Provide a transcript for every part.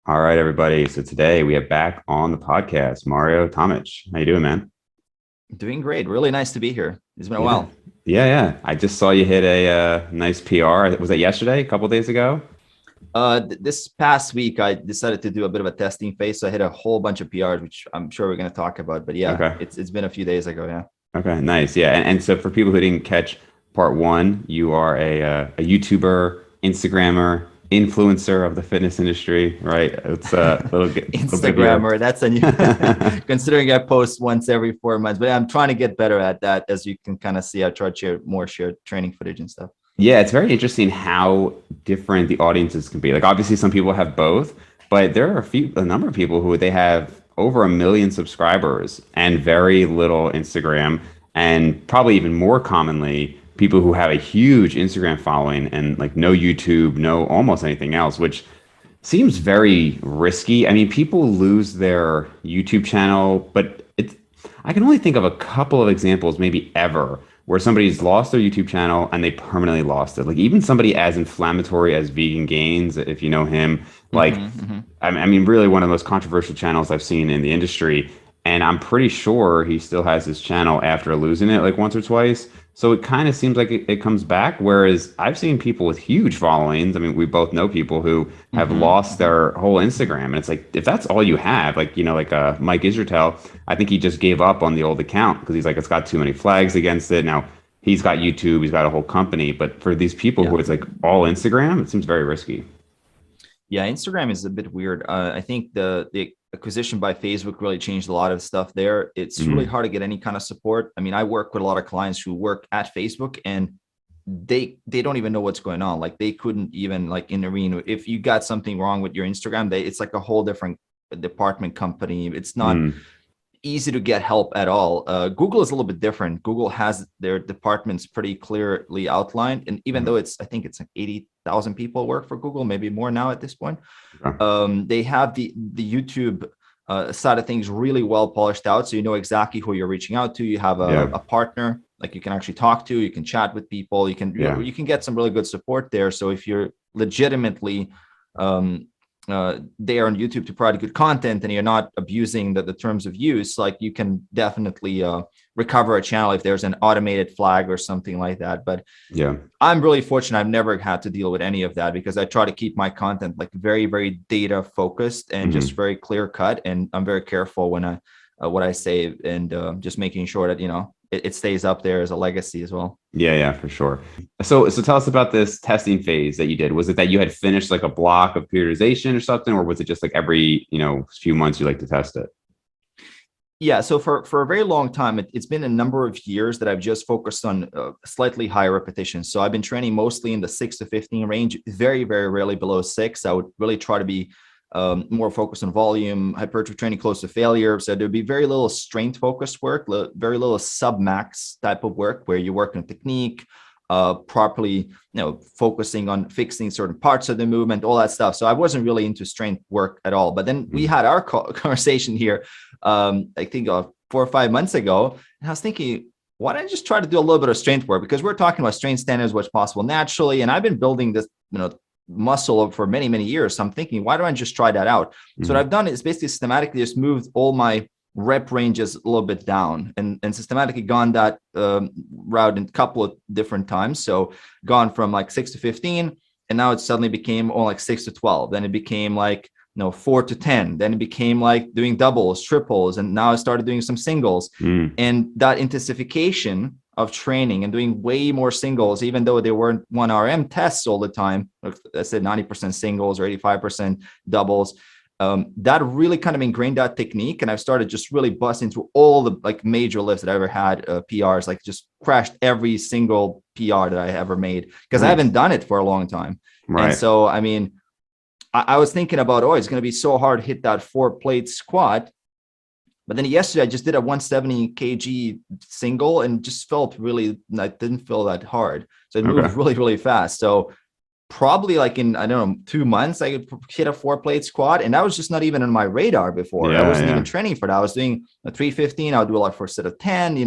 All right, everybody. So today we have back on the podcast Mario Tomic. How you doing, man? Doing great. Really nice to be here. It's been a Yeah, while. yeah. I just saw you hit a nice PR. Was that yesterday? A couple days ago? This past week, I decided to do a bit of a testing phase. So I hit a whole bunch of PRs, which I'm sure we're going to talk about. But yeah, Okay. it's been a few days ago. Yeah. Okay. Nice. Yeah. And so for people who didn't catch part one, you are a YouTuber, Instagrammer, influencer of the fitness industry, right? It's a little bit of Instagrammer. That's a new, considering I post once every 4 months, but I'm trying to get better at that. As you can kind of see, I try to share training footage and stuff. Yeah, it's very interesting how different the audiences can be. Like obviously some people have both, but there are a number of people who they have over 1 million subscribers and very little Instagram, and probably even more commonly, people who have a huge Instagram following and like no YouTube, no almost anything else, which seems very risky. I mean, people lose their YouTube channel, but I can only think of a couple of examples, maybe ever, where somebody's lost their YouTube channel and they permanently lost it. Like even somebody as inflammatory as Vegan Gains, if you know him, like I mean, really one of the most controversial channels I've seen in the industry. And I'm pretty sure he still has his channel after losing it like once or twice. So it kind of seems like it comes back. Whereas I've seen people with huge followings. I mean, we both know people who have lost their whole Instagram. And it's like, if that's all you have, like, like Mike Israetel, I think he just gave up on the old account because he's like, it's got too many flags against it. Now he's got YouTube, he's got a whole company. But for these people who Yeah. it's like all Instagram, it seems very risky. Yeah, Instagram is a bit weird. I think the acquisition by Facebook really changed a lot of stuff there. It's really Mhm. hard to get any kind of support. I mean, I work with a lot of clients who work at Facebook, and they don't even know what's going on. Like they couldn't even like intervene if you got something wrong with your Instagram. It's like a whole different department company. It's not Mhm. easy to get help at all. Google is a little bit different. Google has their departments pretty clearly outlined, and even though I think it's like 80,000 people work for Google, maybe more now at this point. Okay. They have the YouTube side of things really well polished out, so you know exactly who you're reaching out to. You have Yeah. a partner like you can actually talk to. You can chat with people. Yeah. You can get some really good support there. So if you're legitimately um, there on YouTube to provide good content and you're not abusing the terms of use, like you can definitely recover a channel if there's an automated flag or something like that. But Yeah. I'm really fortunate. I've never had to deal with any of that because I try to keep my content like very, very data focused and just Mhm. very clear cut. And I'm very careful when I what I say and just making sure that it stays up there as a legacy as well. Yeah, for sure. So tell us about this testing phase that you did. Was it that you had finished like a block of periodization or something, or was it just like every, few months you like to test it? Yeah, so for a very long time, it's been a number of years that I've just focused on slightly higher repetitions. So I've been training mostly in the 6 to 15 range, very, very rarely below six. I would really try to be more focused on volume, hypertrophy training close to failure. So there'd be very little strength focused work, very little sub max type of work where you work on technique, properly, focusing on fixing certain parts of the movement, all that stuff. So I wasn't really into strength work at all. But then we Mhm. had our conversation here, I think 4 or 5 months ago, and I was thinking, why don't I just try to do a little bit of strength work? Because we're talking about strength standards, what's possible naturally, and I've been building this, muscle for many, many years. So I'm thinking, why don't I just try that out? So what Mhm. I've done is basically systematically just moved all my rep ranges a little bit down and systematically gone that route in a couple of different times. So gone from like 6 to 15, and now it suddenly became all like 6 to 12. Then it became like 4 to 10. Then it became like doing doubles, triples, and now I started doing some singles. Mhm. And that intensification of training and doing way more singles, even though they weren't 1 RM tests all the time. I said 90% singles or 85% doubles. That really kind of ingrained that technique, and I've started just really busting through all the like major lifts that I ever had, PRs, like just crashed every single PR that I ever made because I haven't Nice. done it for a long time. And Right. so, I mean, I was thinking about, oh, it's going to be so hard to hit that 4 plate squat. But then yesterday I just did a 170 kg single and just felt really, I didn't feel that hard. So it moved Okay. really, really fast. So probably like in, I don't know, 2 months, I could hit a 4 plate squat. And that was just not even on my radar before. I Yeah, wasn't even yeah. training for that. I was doing a 315. I would do a lot for a set of 10.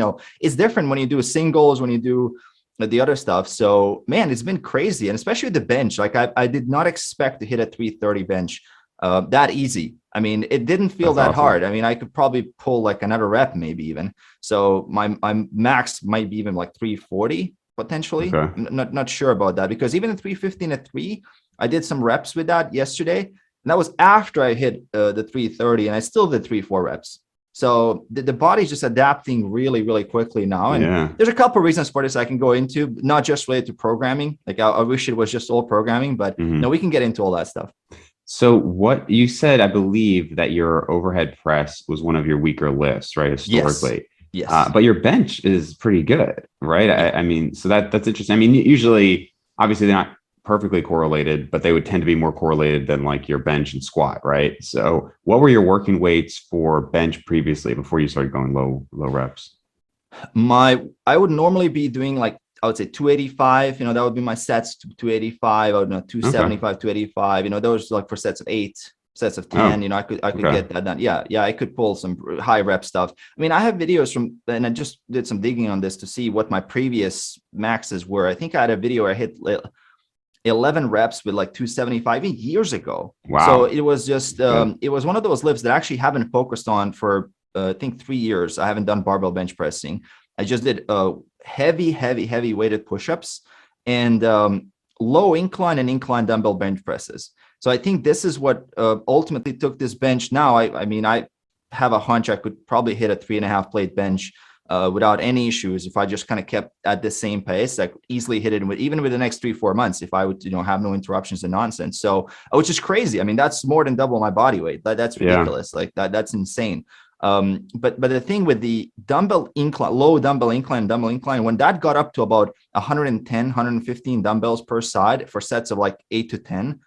It's different when you do singles, when you do the other stuff. So man, it's been crazy. And especially with the bench, like I did not expect to hit a 330 bench. that easy. I mean, it didn't feel That's that awesome. hard. I mean, I could probably pull like another rep, maybe even. So my max might be even like 340 potentially. Okay. Not sure about that, because even at 315 at 3, I did some reps with that yesterday, and that was after I hit the 330, and I still did 3-4 reps. So the body's just adapting really, really quickly now. And Yeah. there's a couple of reasons for this I can go into, not just related to programming. Like I wish it was just all programming, but no, Mhm. we can get into all that stuff. So what you said, I believe that your overhead press was one of your weaker lifts, right? Yes. Historically. Yes. But your bench is pretty good, right? Yeah. I mean, so that's interesting. I mean, usually, obviously, they're not perfectly correlated, but they would tend to be more correlated than like your bench and squat, right? So, what were your working weights for bench previously before you started going low reps? I would normally be doing like, I would say 285, that would be my sets to 285. I would know Okay. 275, 285, those like for sets of 8, sets of 10, Oh, I could okay. get that done. Yeah. Yeah. I could pull some high rep stuff. I mean, I have videos and I just did some digging on this to see what my previous maxes were. I think I had a video where I hit 11 reps with like 275 years ago. So Wow. it was just, Good. it was one of those lifts that I actually haven't focused on for, I think 3 years. I haven't done barbell bench pressing. I just did heavy weighted push-ups and low incline and incline dumbbell bench presses. So I think this is what ultimately took this bench. Now, I mean, I have a hunch I could probably hit a 3.5 plate bench without any issues if I just kind of kept at the same pace. I could easily hit it even with the next 3-4 months if I would have no interruptions and nonsense. So which is crazy. I mean, that's more than double my body weight. That's Yeah. ridiculous. Like that's insane. But the thing with the dumbbell incline, low dumbbell incline, when that got up to about 110, 115 dumbbells per side for sets of like 8 to 10,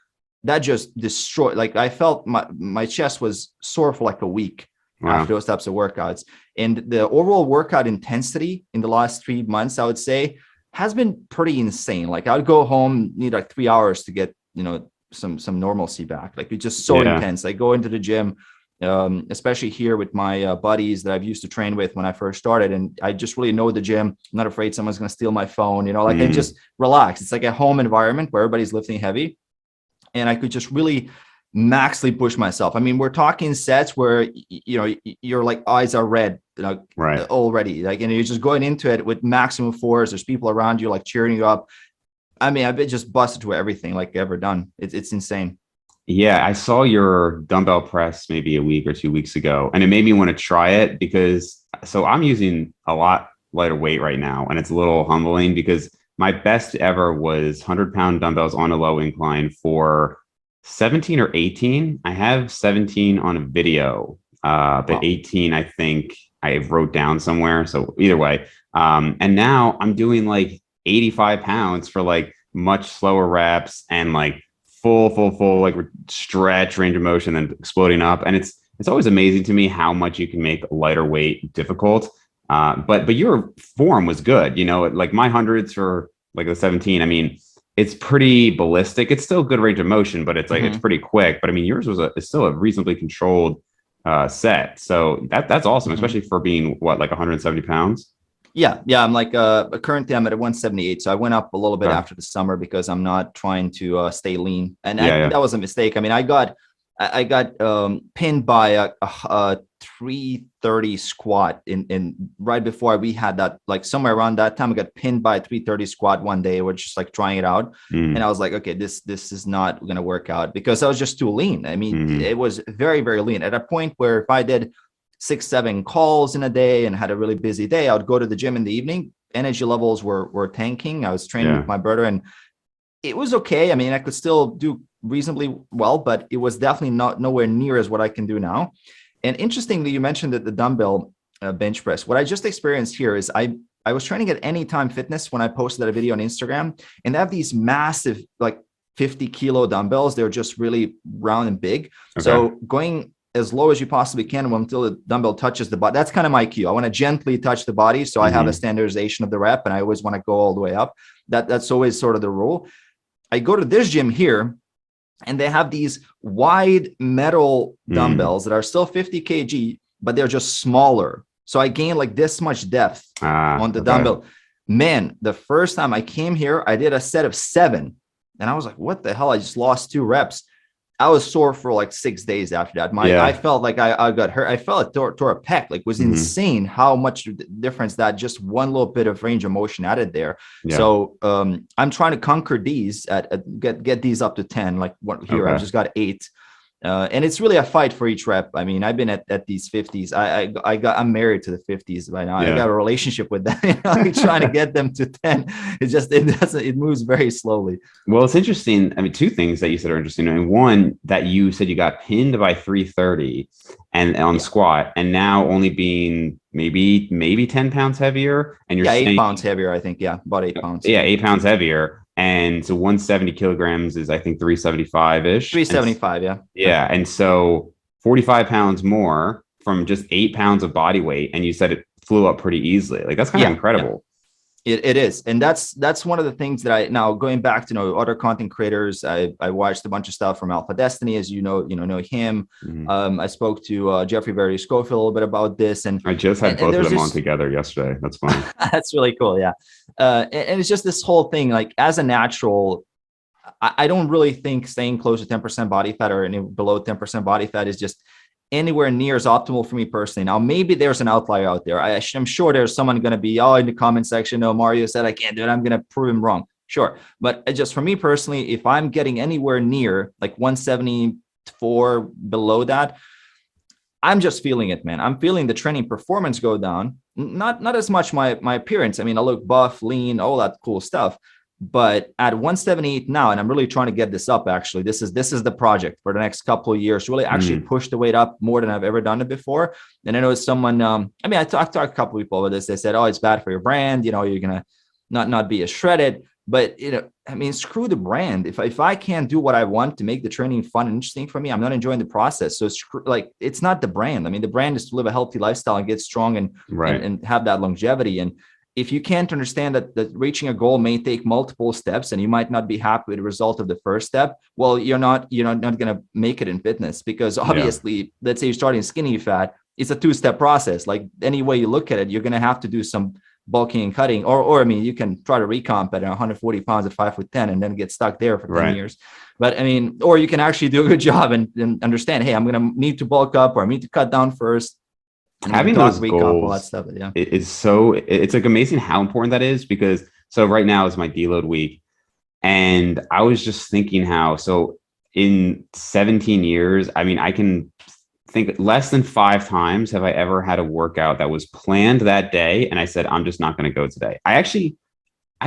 that just destroyed. Like I felt my chest was sore for like a week after Wow. those types of workouts. And the overall workout intensity in the last 3 months, I would say, has been pretty insane. Like I would go home, need like 3 hours to get, some normalcy back. Like it's just so Yeah. intense. I go into the gym, especially here with my buddies that I've used to train with when I first started. And I just really know the gym. I'm not afraid someone's going to steal my phone, like I Mm. just relax. It's like a home environment where everybody's lifting heavy. And I could just really maximally push myself. I mean, we're talking sets where, your like eyes are red, Right. already. Like, and you're just going into it with maximum force. There's people around you like cheering you up. I mean, I've been just busted to everything like ever done. It's insane. Yeah, I saw your dumbbell press maybe a week or 2 weeks ago, and it made me want to try it because so I'm using a lot lighter weight right now, and it's a little humbling because my best ever was 100-pound dumbbells on a low incline for 17 or 18. I have 17 on a video, but Wow. 18 I think I wrote down somewhere. So either way, and now I'm doing like 85 pounds for like much slower reps and like full like stretch range of motion and exploding up. And it's always amazing to me how much you can make lighter weight difficult. But your form was good, like my hundreds for like the 17. I mean, it's pretty ballistic. It's still good range of motion, but it's like it's Mhm. pretty quick. But I mean, yours was it's still a reasonably controlled set. So that's awesome, Mhm. especially for being what, like 170 pounds. Yeah, yeah. I'm like currently I'm at a 178, so I went up a little bit Okay. after the summer because I'm not trying to stay lean, and Yeah, that yeah. was a mistake. I mean, I got pinned by a 330 squat in right before we had that, like somewhere around that time. I got pinned by a 330 squat one day. We're just like trying it out, and Mm, I was like, okay, this is not gonna work out because I was just too lean. I mean, mm, it was very, very lean at a point where if I did 6-7 calls in a day and had a really busy day, I would go to the gym in the evening. Energy levels were tanking. I was training yeah. with my brother, and it was okay. I mean, I could still do reasonably well, but it was definitely not nowhere near as what I can do now. And interestingly, you mentioned that the dumbbell bench press. What I just experienced here is I was training at Anytime Fitness when I posted that video on Instagram, and they have these massive like 50-kilo dumbbells. They're just really round and big. Okay. So going as low as you possibly can until the dumbbell touches the body. That's kind of my cue. I want to gently touch the body, so I have a Hmm. standardization of the rep, and I always want to go all the way up. That's always sort of the rule. I go to this gym here, and they have these wide metal Mm. dumbbells that are still 50 kg, but they're just smaller. So I gain like this much depth on Ah, the okay. dumbbell. Man, the first time I came here, I did a set of 7, and I was like, "What the hell? I just lost 2 reps." I was sore for like 6 days after that. I felt like I got hurt. I felt it tore a pec. Like, it was insane how much difference that just one little bit of range of motion added there. Yeah. So I'm trying to conquer these get these up to 10. Like what here, Okay. I just got 8. And it's really a fight for each rep. I mean, I've been at these 50s. I'm married to the 50s by now. I got a relationship with them. I'm trying to get them to 10. It moves very slowly. Well, it's interesting. I mean, two things that you said are interesting. And one, that you said you got pinned by 330 and on squat, and now only being maybe 10 pounds heavier. And you're saying 8 pounds heavier, I think. Yeah, about 8 pounds. Yeah, 8 pounds heavier. And so 170 kilograms is, I think, 375 ish. 375, yeah. Yeah. And so 45 pounds more from just 8 pounds of body weight. And you said it flew up pretty easily. Like, that's kind of incredible. It is. And that's one of the things that now going back to other content creators, I watched a bunch of stuff from Alpha Destiny, as know him. I spoke to Jeffrey Berry Schofield a little bit about this. And I just had both of them on together yesterday. That's fun. That's really cool. Yeah. And it's just this whole thing, like, as a natural, I don't really think staying close to 10% body fat or below 10% body fat is just anywhere near as optimal for me personally. Now, maybe there's an outlier out there. I'm sure there's someone going to be, in the comment section, no, Mario said I can't do it, I'm going to prove him wrong. Sure. But just for me personally, if I'm getting anywhere near like 174 below that, I'm just feeling it, man. I'm feeling the training performance go down. Not as much my appearance. I mean, I look buff, lean, all that cool stuff. But at 178 now, and I'm really trying to get this up. Actually, this is the project for the next couple of years. Really, actually push the weight up more than I've ever done it before. And I know someone. I talked to a couple of people about this. They said, "Oh, it's bad for your brand. You're gonna not be as shredded." But screw the brand. If I can't do what I want to make the training fun and interesting for me, I'm not enjoying the process. So it's not the brand. I mean, the brand is to live a healthy lifestyle and get strong and have that longevity. And if you can't understand that reaching a goal may take multiple steps and you might not be happy with the result of the first step, well, you're not going to make it in fitness, because obviously, let's say you're starting skinny fat, it's a 2-step process. Like, any way you look at it, you're going to have to do some bulking and cutting, or you can try to recomp at 140 pounds at 5'10" and then get stuck there for 10 years. But or you can actually do a good job and understand, hey, I'm going to need to bulk up, or I need to cut down first. Having those goals, all that stuff, it's like amazing how important that is, because so right now is my deload week, and I was just thinking so in 17 years, I mean, I can think less than 5 times have I ever had a workout that was planned that day and I said, I'm just not going to go today. I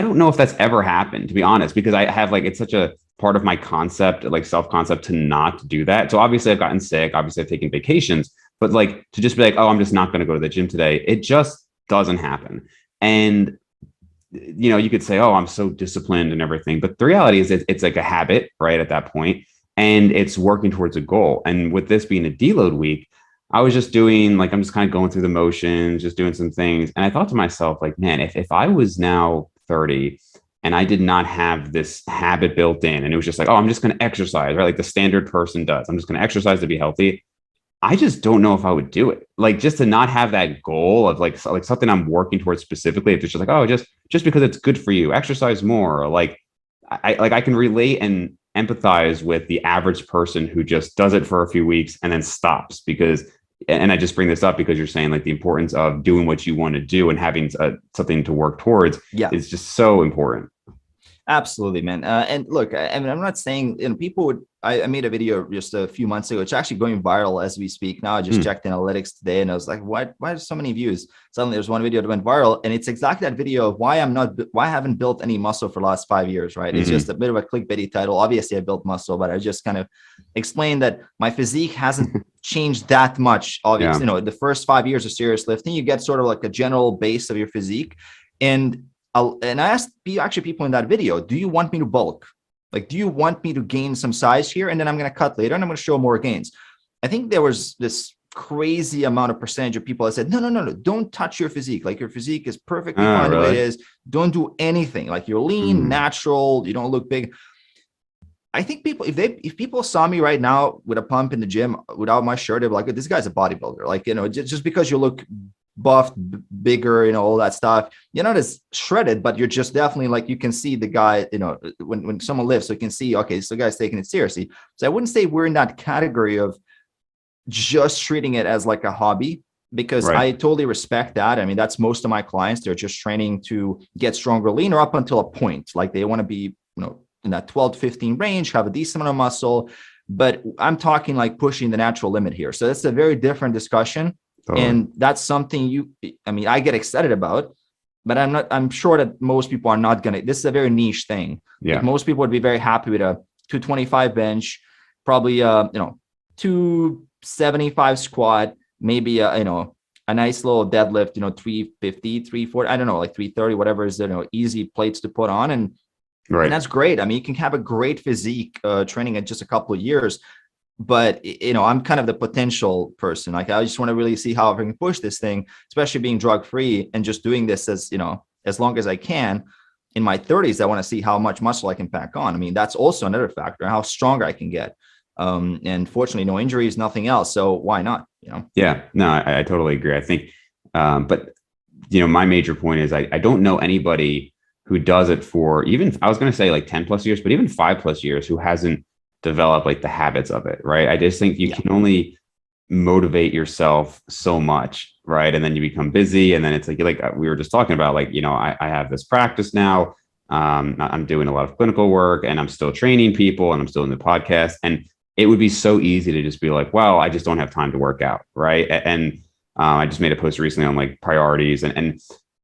don't know if that's ever happened, to be honest, because I have it's such a part of my concept, like self-concept, to not do that. So obviously I've gotten sick, obviously I've taken vacations, but to just be like, oh, I'm just not going to go to the gym today, it just doesn't happen. And you could say, oh, I'm so disciplined and everything, but the reality is it's like a habit, right, at that point, and it's working towards a goal. And with this being a deload week, I was just doing I'm just kind of going through the motions, just doing some things, and I thought to myself, man, if I was now 30 and I did not have this habit built in, and it was just I'm just going to exercise, right, like the standard person does, I'm just going to exercise to be healthy, I just don't know if I would do it. Just to not have that goal of something I'm working towards specifically. If it's just just because it's good for you, exercise more. I can relate and empathize with the average person who just does it for a few weeks and then stops, and I just bring this up because you're saying the importance of doing what you want to do and having something to work towards is just so important. Absolutely, man. And look, I mean, I'm not saying, people would, I made a video just a few months ago. It's actually going viral as we speak now. I just checked analytics today and I was like, why are so many views? Suddenly there's one video that went viral, and it's exactly that video of why I haven't built any muscle for the last 5 years, right? It's just a bit of a clickbaity title. Obviously I built muscle, but I just kind of explained that my physique hasn't changed that much. Obviously, the first 5 years of serious lifting, you get sort of like a general base of your physique. And I asked people in that video, do you want me to bulk? Do you want me to gain some size here? And then I'm going to cut later and I'm going to show more gains. I think there was this crazy amount of percentage of people that said, no, don't touch your physique. Your physique is perfectly fine the way it is. Don't do anything. You're lean, natural, you don't look big. I think people, if people saw me right now with a pump in the gym without my shirt, they'd be like, this guy's a bodybuilder. Just because you look buffed, bigger, all that stuff. You're not as shredded, but you're just definitely like, you can see the guy, when someone lifts, so you can see, okay, so the guy's taking it seriously. So I wouldn't say we're in that category of just treating it as like a hobby, because Right. I totally respect that. I mean, that's most of my clients. They're just training to get stronger, leaner up until a point. Like they want to be, in that 12 to 15 range, have a decent amount of muscle. But I'm talking like pushing the natural limit here. So that's a very different discussion. Totally. And that's something I get excited about, but I'm sure that most people are not going to, this is a very niche thing. Like Yeah. most people would be very happy with a 225 bench, probably, 275 squat, maybe a nice little deadlift, 350, 340, I don't know, like 330, whatever is, easy plates to put on. And Right. that's great. I mean, you can have a great physique training in just a couple of years, but I'm kind of the potential person. Like I just want to really see how I can push this thing, especially being drug free and just doing this as long as I can. In my 30s, I want to see how much muscle I can pack on. I mean, that's also another factor, how stronger I can get. And fortunately, no injuries, nothing else. So why not? Yeah. No, I totally agree. I think, but my major point is I don't know anybody who does it for even, I was going to say like 10 plus years, but even 5+ years who hasn't developed like the habits of it. Right. I just think you can only motivate yourself so much. Right. And then you become busy. And then it's like we were just talking about, like, I have this practice now. I'm doing a lot of clinical work and I'm still training people and I'm still in the podcast. And it would be so easy to just be like, well, I just don't have time to work out. Right. And I just made a post recently on like priorities and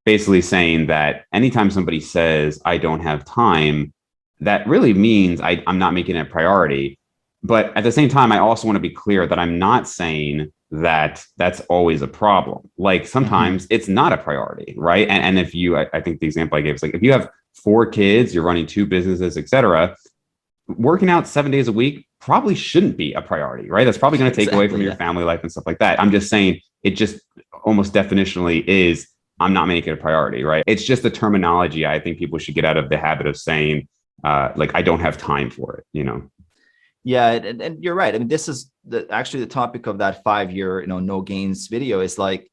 basically saying that anytime somebody says, I don't have time, that really means I'm not making it a priority. But at the same time, I also want to be clear that I'm not saying that that's always a problem. Like sometimes it's not a priority, right? And if you, I think the example I gave is like, if you have 4 kids, you're running 2 businesses, et cetera, working out 7 days a week probably shouldn't be a priority, right? That's probably going to take away from your family life and stuff like that. I'm just saying it just almost definitionally is, I'm not making it a priority, right? It's just the terminology I think people should get out of the habit of saying, like, I don't have time for it. Yeah, and you're right. I mean, this is actually the topic of that 5-year, no gains video is like,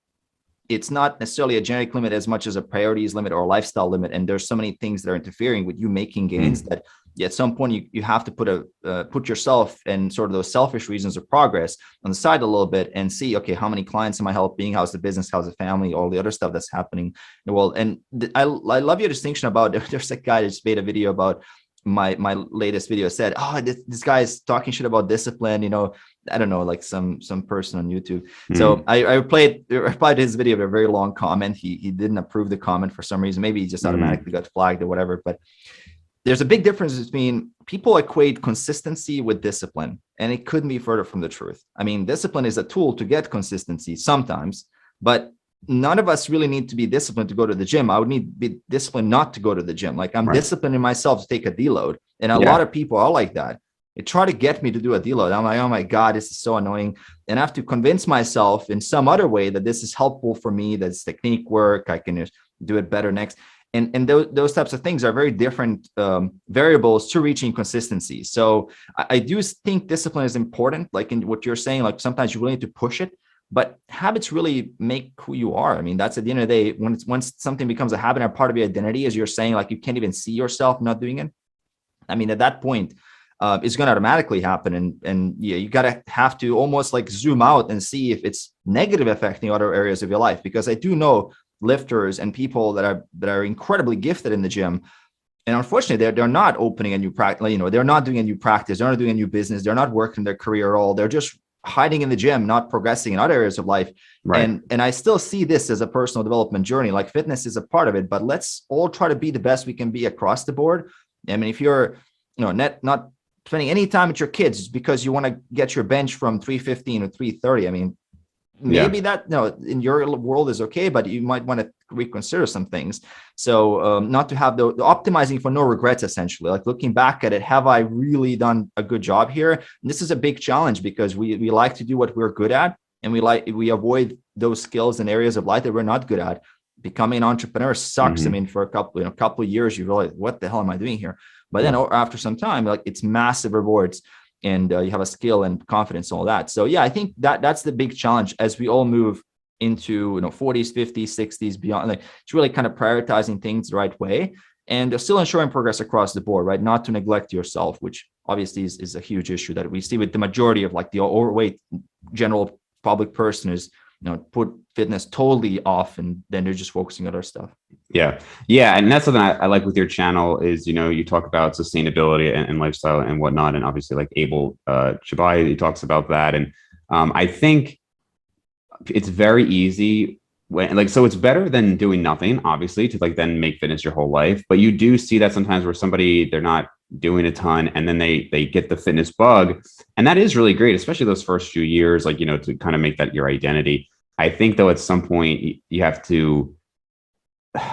it's not necessarily a genetic limit as much as a priorities limit or a lifestyle limit. And there's so many things that are interfering with you making gains that at some point you have to put yourself and sort of those selfish reasons of progress on the side a little bit and see, okay, how many clients am I helping? How's the business? How's the family? All the other stuff that's happening in the world. And I love your distinction about, there's a guy that just made a video about my latest video, said, oh, this guy is talking shit about discipline, I don't know, like some person on YouTube. So I replied to his video with a very long comment. He didn't approve the comment for some reason. Maybe he just automatically got flagged or whatever. But there's a big difference between people equate consistency with discipline, and it couldn't be further from the truth. I mean, discipline is a tool to get consistency sometimes, but none of us really need to be disciplined to go to the gym. I would need to be disciplined not to go to the gym. Like I'm disciplined in myself to take a deload. And a lot of people are like that. They try to get me to do a deload. I'm like, oh my God, this is so annoying. And I have to convince myself in some other way that this is helpful for me. That's technique work. I can do it better next. And those types of things are very different variables to reaching consistency. So I do think discipline is important. Like in what you're saying, like sometimes you really need to push it. But habits really make who you are. I mean, that's at the end of the day, once something becomes a habit or part of your identity, as you're saying, like you can't even see yourself not doing it. I mean, at that point, it's going to automatically happen. And yeah, you have to almost like zoom out and see if it's negative affecting other areas of your life. Because I do know lifters and people that are incredibly gifted in the gym. And unfortunately, they're not opening a new practice. They're not doing a new practice. They're not doing a new business. They're not working their career at all. They're just hiding in the gym, not progressing in other areas of life. And I still see this as a personal development journey. Like fitness is a part of it, but let's all try to be the best we can be across the board. I mean, if you're, not spending any time with your kids because you want to get your bench from 315 to 330, I mean, maybe that in your world is okay, but you might want to reconsider some things. So not to have the optimizing for no regrets, essentially, like looking back at it, have I really done a good job here? And this is a big challenge because we like to do what we're good at, and we avoid those skills and areas of life that we're not good at. Becoming an entrepreneur sucks. I mean, for a couple of years, you realize, what the hell am I doing here? But then after some time, like it's massive rewards. And you have a skill and confidence and all that. So yeah, I think that's the big challenge as we all move into 40s, 50s, 60s, beyond. Like, it's really kind of prioritizing things the right way and still ensuring progress across the board, right? Not to neglect yourself, which obviously is a huge issue that we see with the majority of like the overweight general public person is, put fitness totally off, and then they're just focusing on other stuff. Yeah, and that's something I like with your channel is you talk about sustainability and lifestyle and whatnot, and obviously like Abel Shabai, he talks about that, and I think it's very easy when like, so it's better than doing nothing, obviously, to like then make fitness your whole life. But you do see that sometimes where somebody, they're not doing a ton and then they get the fitness bug, and that is really great, especially those first few years, like to kind of make that your identity. I think though at some point you have to,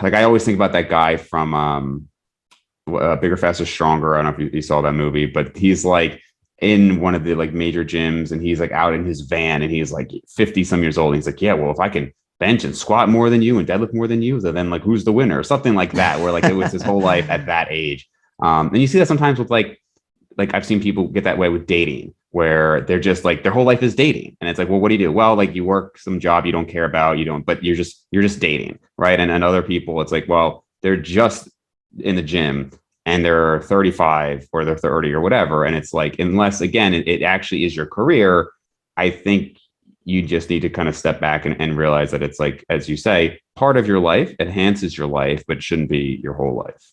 like, I always think about that guy from Bigger, Faster, Stronger. I don't know if you saw that movie, but he's like in one of the like major gyms and he's like out in his van and he's like 50 some years old. And he's like, yeah, well, if I can bench and squat more than you and deadlift more than you, then like who's the winner or something like that, where like it was his whole life at that age. And you see that sometimes with like I've seen people get that way with dating, where they're just like their whole life is dating, and it's like, well, what do you do? Well, like you work some job you don't care about, but you're just dating, right? And other people, it's like, well, they're just in the gym and they're 35 or they're 30 or whatever, and it's like, unless again it actually is your career, I think you just need to kind of step back and realize that it's like, as you say, part of your life, enhances your life, but shouldn't be your whole life.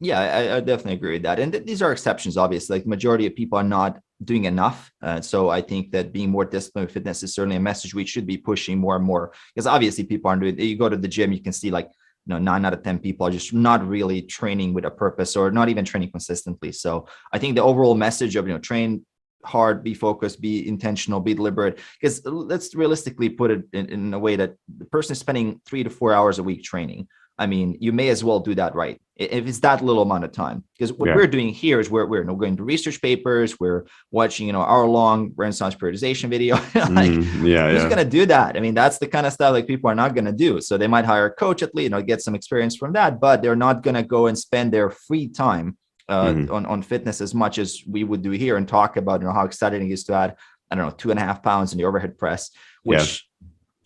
Yeah, I definitely agree with that. And these are exceptions, obviously. Like the majority of people are not doing enough. So I think that being more disciplined with fitness is certainly a message we should be pushing more and more, because obviously people aren't doing it. You go to the gym, you can see like, 9 out of 10 people are just not really training with a purpose or not even training consistently. So I think the overall message of, train hard, be focused, be intentional, be deliberate, because let's realistically put it in a way that the person is spending 3 to 4 hours a week training. I mean, you may as well do that right if it's that little amount of time, because what we're doing here is we're going to research papers, we're watching hour-long Renaissance periodization video. Who's going to do that? I mean, that's the kind of stuff like people are not going to do. So they might hire a coach at least, get some experience from that, but they're not going to go and spend their free time on fitness as much as we would do here and talk about how exciting it is to add, I don't know, 2.5 pounds in the overhead press, which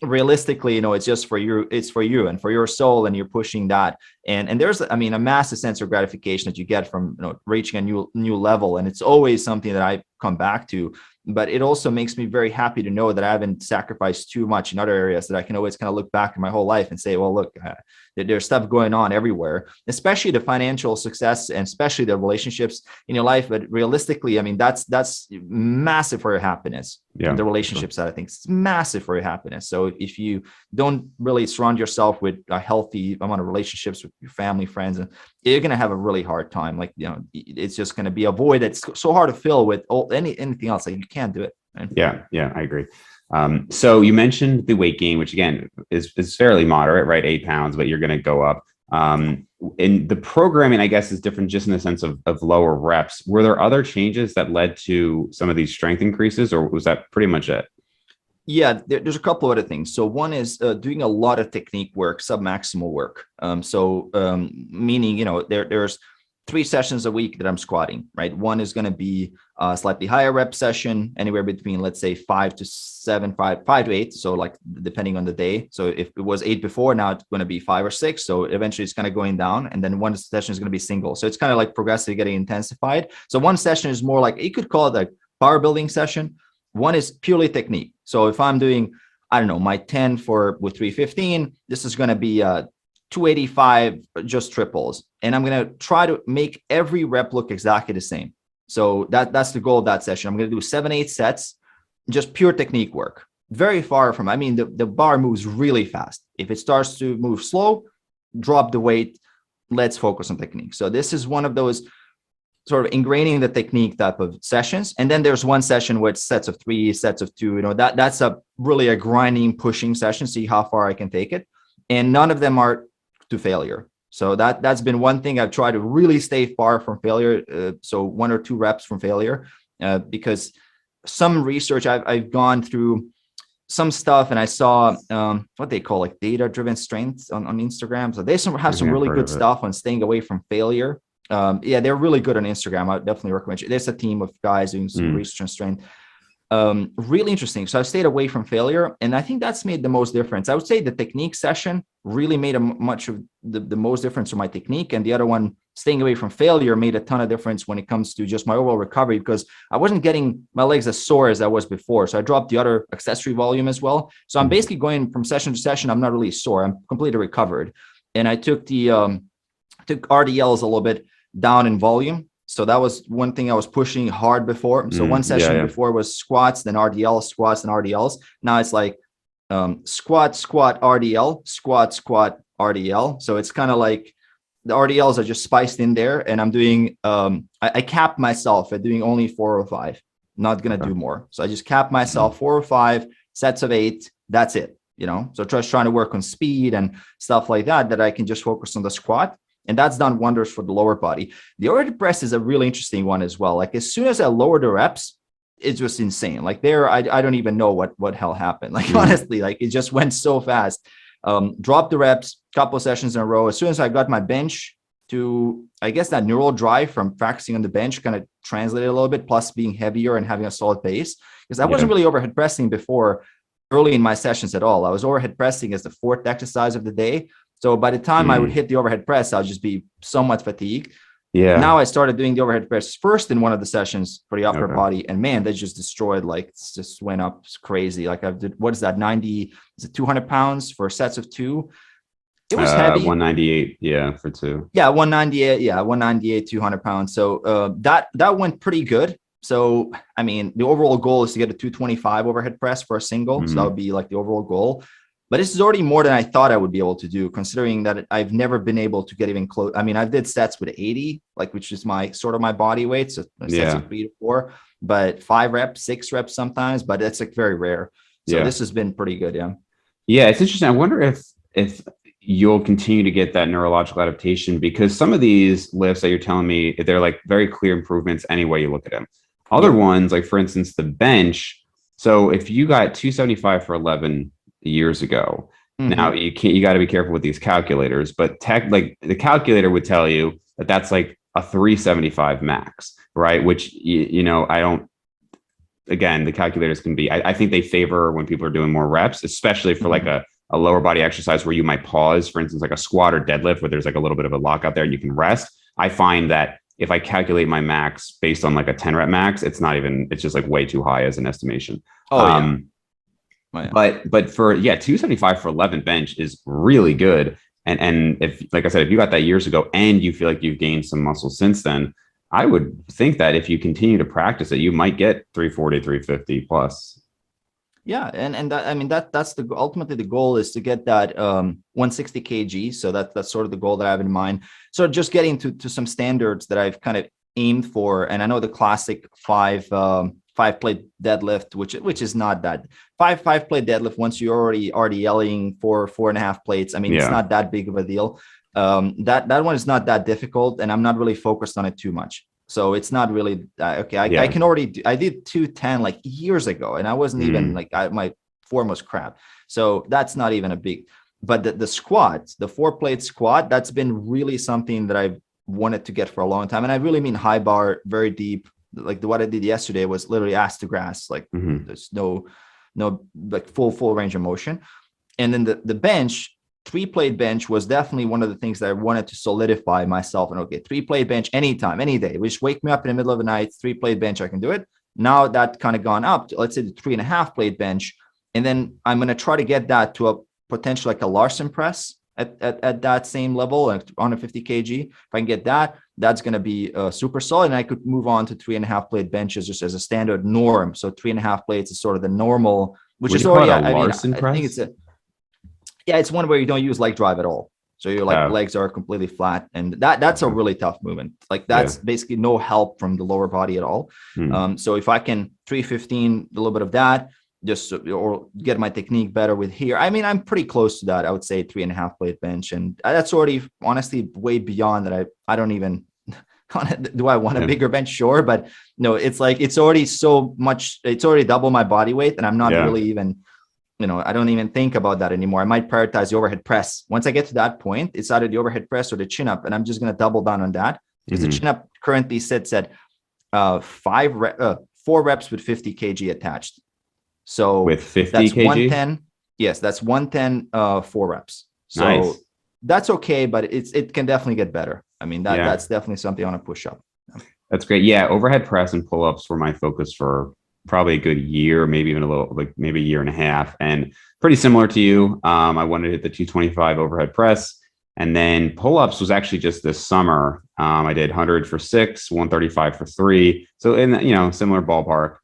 realistically, it's just for you, it's for you and for your soul, and you're pushing that. And there's, I mean, a massive sense of gratification that you get from reaching a new level. And it's always something that I come back to, but it also makes me very happy to know that I haven't sacrificed too much in other areas, that I can always kind of look back in my whole life and say, well, look, there's stuff going on everywhere, especially the financial success and especially the relationships in your life. But realistically, I mean, that's massive for your happiness. And the relationship side, I think, is massive for your happiness. So if you don't really surround yourself with a healthy amount of relationships with your family, friends, you're going to have a really hard time. Like, it's just going to be a void that's so hard to fill with anything else. Like, you can't do it. Right? Yeah, I agree. So you mentioned the weight gain, which again is fairly moderate, right? 8 pounds, but you're going to go up. In the programming, I guess, is different just in the sense of lower reps. Were there other changes that led to some of these strength increases, or was that pretty much it? Yeah, there's a couple of other things. So one is doing a lot of technique work, submaximal work. Meaning, there's 3 sessions a week that I'm squatting, right? One is going to be a slightly higher rep session, anywhere between, let's say, 5 to 7, 5 to 8. So like depending on the day. So if it was 8 before, now it's going to be 5 or 6. So eventually it's kind of going down. And then one session is going to be single. So it's kind of like progressively getting intensified. So one session is more like, you could call it a power building session. One is purely technique. So if I'm doing, I don't know, my 10 with 315, this is going to be 285 just triples. And I'm going to try to make every rep look exactly the same. So that's the goal of that session. I'm going to do 7-8 sets, just pure technique work. Very far from, I mean, the bar moves really fast. If it starts to move slow, drop the weight. Let's focus on technique. So this is one of those sort of ingraining the technique type of sessions. And then there's one session where it's sets of 3, sets of 2, that's really a grinding, pushing session, see how far I can take it. And none of them are to failure. So that's been one thing I've tried to really stay far from failure. So 1 or 2 reps from failure, because some research I've gone through some stuff and I saw what they call like data-driven strength on Instagram. So they have some really good stuff on staying away from failure. They're really good on Instagram. I definitely recommend you. There's a team of guys doing some research on strength. Really interesting. So I stayed away from failure, and I think that's made the most difference. I would say the technique session really made much of the most difference to my technique, and the other one, staying away from failure, made a ton of difference when it comes to just my overall recovery, because I wasn't getting my legs as sore as I was before. So I dropped the other accessory volume as well. So I'm basically going from session to session. I'm not really sore. I'm completely recovered, and I took took RDLs a little bit down in volume. So that was one thing I was pushing hard before. So one session before was squats, then RDL, squats, and RDLs. Now it's like squat, squat, RDL, squat, squat, RDL. So it's kind of like the RDLs are just spiced in there, and I'm doing, I capped myself at doing only 4 or 5, not going to do more. So I just capped myself 4 or 5 sets of 8. That's it, you know? So just trying to work on speed and stuff like that, that I can just focus on the squat. And that's done wonders for the lower body. The overhead press is a really interesting one as well. Like as soon as I lower the reps, it's just insane. Like there, I don't even know what hell happened. Like honestly, like it just went so fast. Dropped the reps, couple of sessions in a row. As soon as I got my bench to, I guess that neural drive from practicing on the bench kind of translated a little bit, plus being heavier and having a solid base. Because I wasn't really overhead pressing before early in my sessions at all. I was overhead pressing as the 4th exercise of the day. So by the time I would hit the overhead press, I'll just be somewhat fatigued. Yeah. Now I started doing the overhead press first in one of the sessions for the upper body, and man, they just destroyed. Like it's just went up crazy. Like I did, what is that? 90? Is it 200 pounds for sets of 2? It was heavy. 198, yeah, for 2. Yeah, 198. Yeah, 198, 200 pounds. So that went pretty good. So I mean, the overall goal is to get a 225 overhead press for a single. So that would be like the overall goal. But this is already more than I thought I would be able to do, considering that I've never been able to get even close. I mean, I did sets with 80, like, which is my sort of my body weight. So sets of 3 to 4, but 5 reps, 6 reps sometimes, but that's like very rare. So this has been pretty good. Yeah. Yeah. It's interesting. I wonder if you'll continue to get that neurological adaptation, because some of these lifts that you're telling me, they're like very clear improvements any way you look at them. Other ones, like for instance, the bench. So if you got 275 for 11 years ago. Now you got to be careful with these calculators, but like the calculator would tell you that that's like a 375 max, right? Which, you know, I don't, again, the calculators can be, I think they favor when people are doing more reps, especially for like a lower body exercise where you might pause, for instance, like a squat or deadlift, where there's like a little bit of a lockout there and you can rest. I find that if I calculate my max based on like a 10 rep max, it's just like way too high as an estimation. But for 275 for 11 bench is really good. And if, like I said, if you got that years ago and you feel like you've gained some muscle since then, I would think that if you continue to practice it, you might get 340, 350 plus. Yeah, and that, I mean, that's ultimately the goal is to get that 160 kg. So that's sort of the goal that I have in mind. So just getting to some standards that I've kind of aimed for. And I know the classic 5-plate deadlift, which is not that 5-plate deadlift. Once you're already yelling for 4.5 plates, I mean, it's not that big of a deal. That one is not that difficult, and I'm not really focused on it too much. So it's not really okay. I can already do. I did 210 like years ago, and I wasn't even like my form was crap. So that's not even a big. But the squat, the 4-plate squat, that's been really something that I've wanted to get for a long time, and I really mean high bar, very deep. Like what I did yesterday was literally ass to grass. Like there's no like full range of motion. And then the bench, 3-plate bench was definitely one of the things that I wanted to solidify myself. And okay, 3-plate bench anytime, any day. Just wake me up in the middle of the night, 3-plate bench, I can do it. Now that kind of gone up to, let's say, the 3.5-plate bench. And then I'm going to try to get that to a potential like a Larson press at that same level, like 150 kg. If I can get that, that's going to be super solid. And I could move on to 3.5-plate benches just as a standard norm. So 3.5 plates is sort of the normal, which is already, I think it's it's one where you don't use leg drive at all. So your legs are completely flat, and that's a really tough movement. Like that's basically no help from the lower body at all. So if I can 315, a little bit of that, just or get my technique better with here. I mean, I'm pretty close to that. I would say 3.5-plate bench, and that's already honestly way beyond that. I don't even. Do I want a bigger bench? Sure, but no, it's like it's already so much. It's already double my body weight, and I'm not really even. I don't even think about that anymore. I might prioritize the overhead press. Once I get to that point, it's either the overhead press or the chin up, and I'm just going to double down on that because the chin up currently sits at 4 4 reps with 50 kg attached. So with 50 that's kg? 110. Yes, that's 110, 4 reps. So Nice. that's okay, but it can definitely get better. I mean, Yeah. that's definitely something I want to push up. That's great. Yeah, overhead press and pull-ups were my focus for probably a good year, maybe even a little, like maybe a year and a half. And pretty similar to you, I wanted to hit the 225 overhead press. And then pull-ups was actually just this summer. I did 100 for 6, 135 for 3. So in, similar ballpark.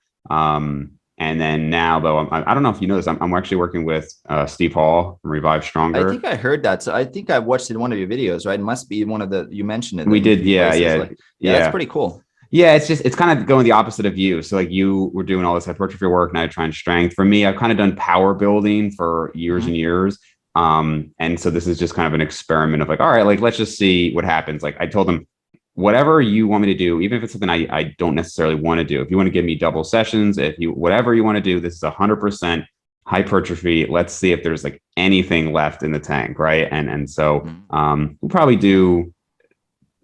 And then now, though, I don't know if you know this, I'm actually working with Steve Hall from Revive I Stronger. think I heard that. So I think I watched it in one of your videos, right? It must be one of the, you mentioned it. We did, yeah. Yeah, that's pretty cool. Yeah, it's kind of going the opposite of you. So like you were doing all this hypertrophy work, now you're trying strength. For me, I've kind of done power building for years and years. And so this is just kind of an experiment of like, all right, like let's just see what happens. Like I told them, whatever you want me to do, even if it's something I don't necessarily want to do. If you want to give me double sessions, whatever you want to do, this is 100% hypertrophy. Let's see if there's like anything left in the tank, right? And so we'll probably do,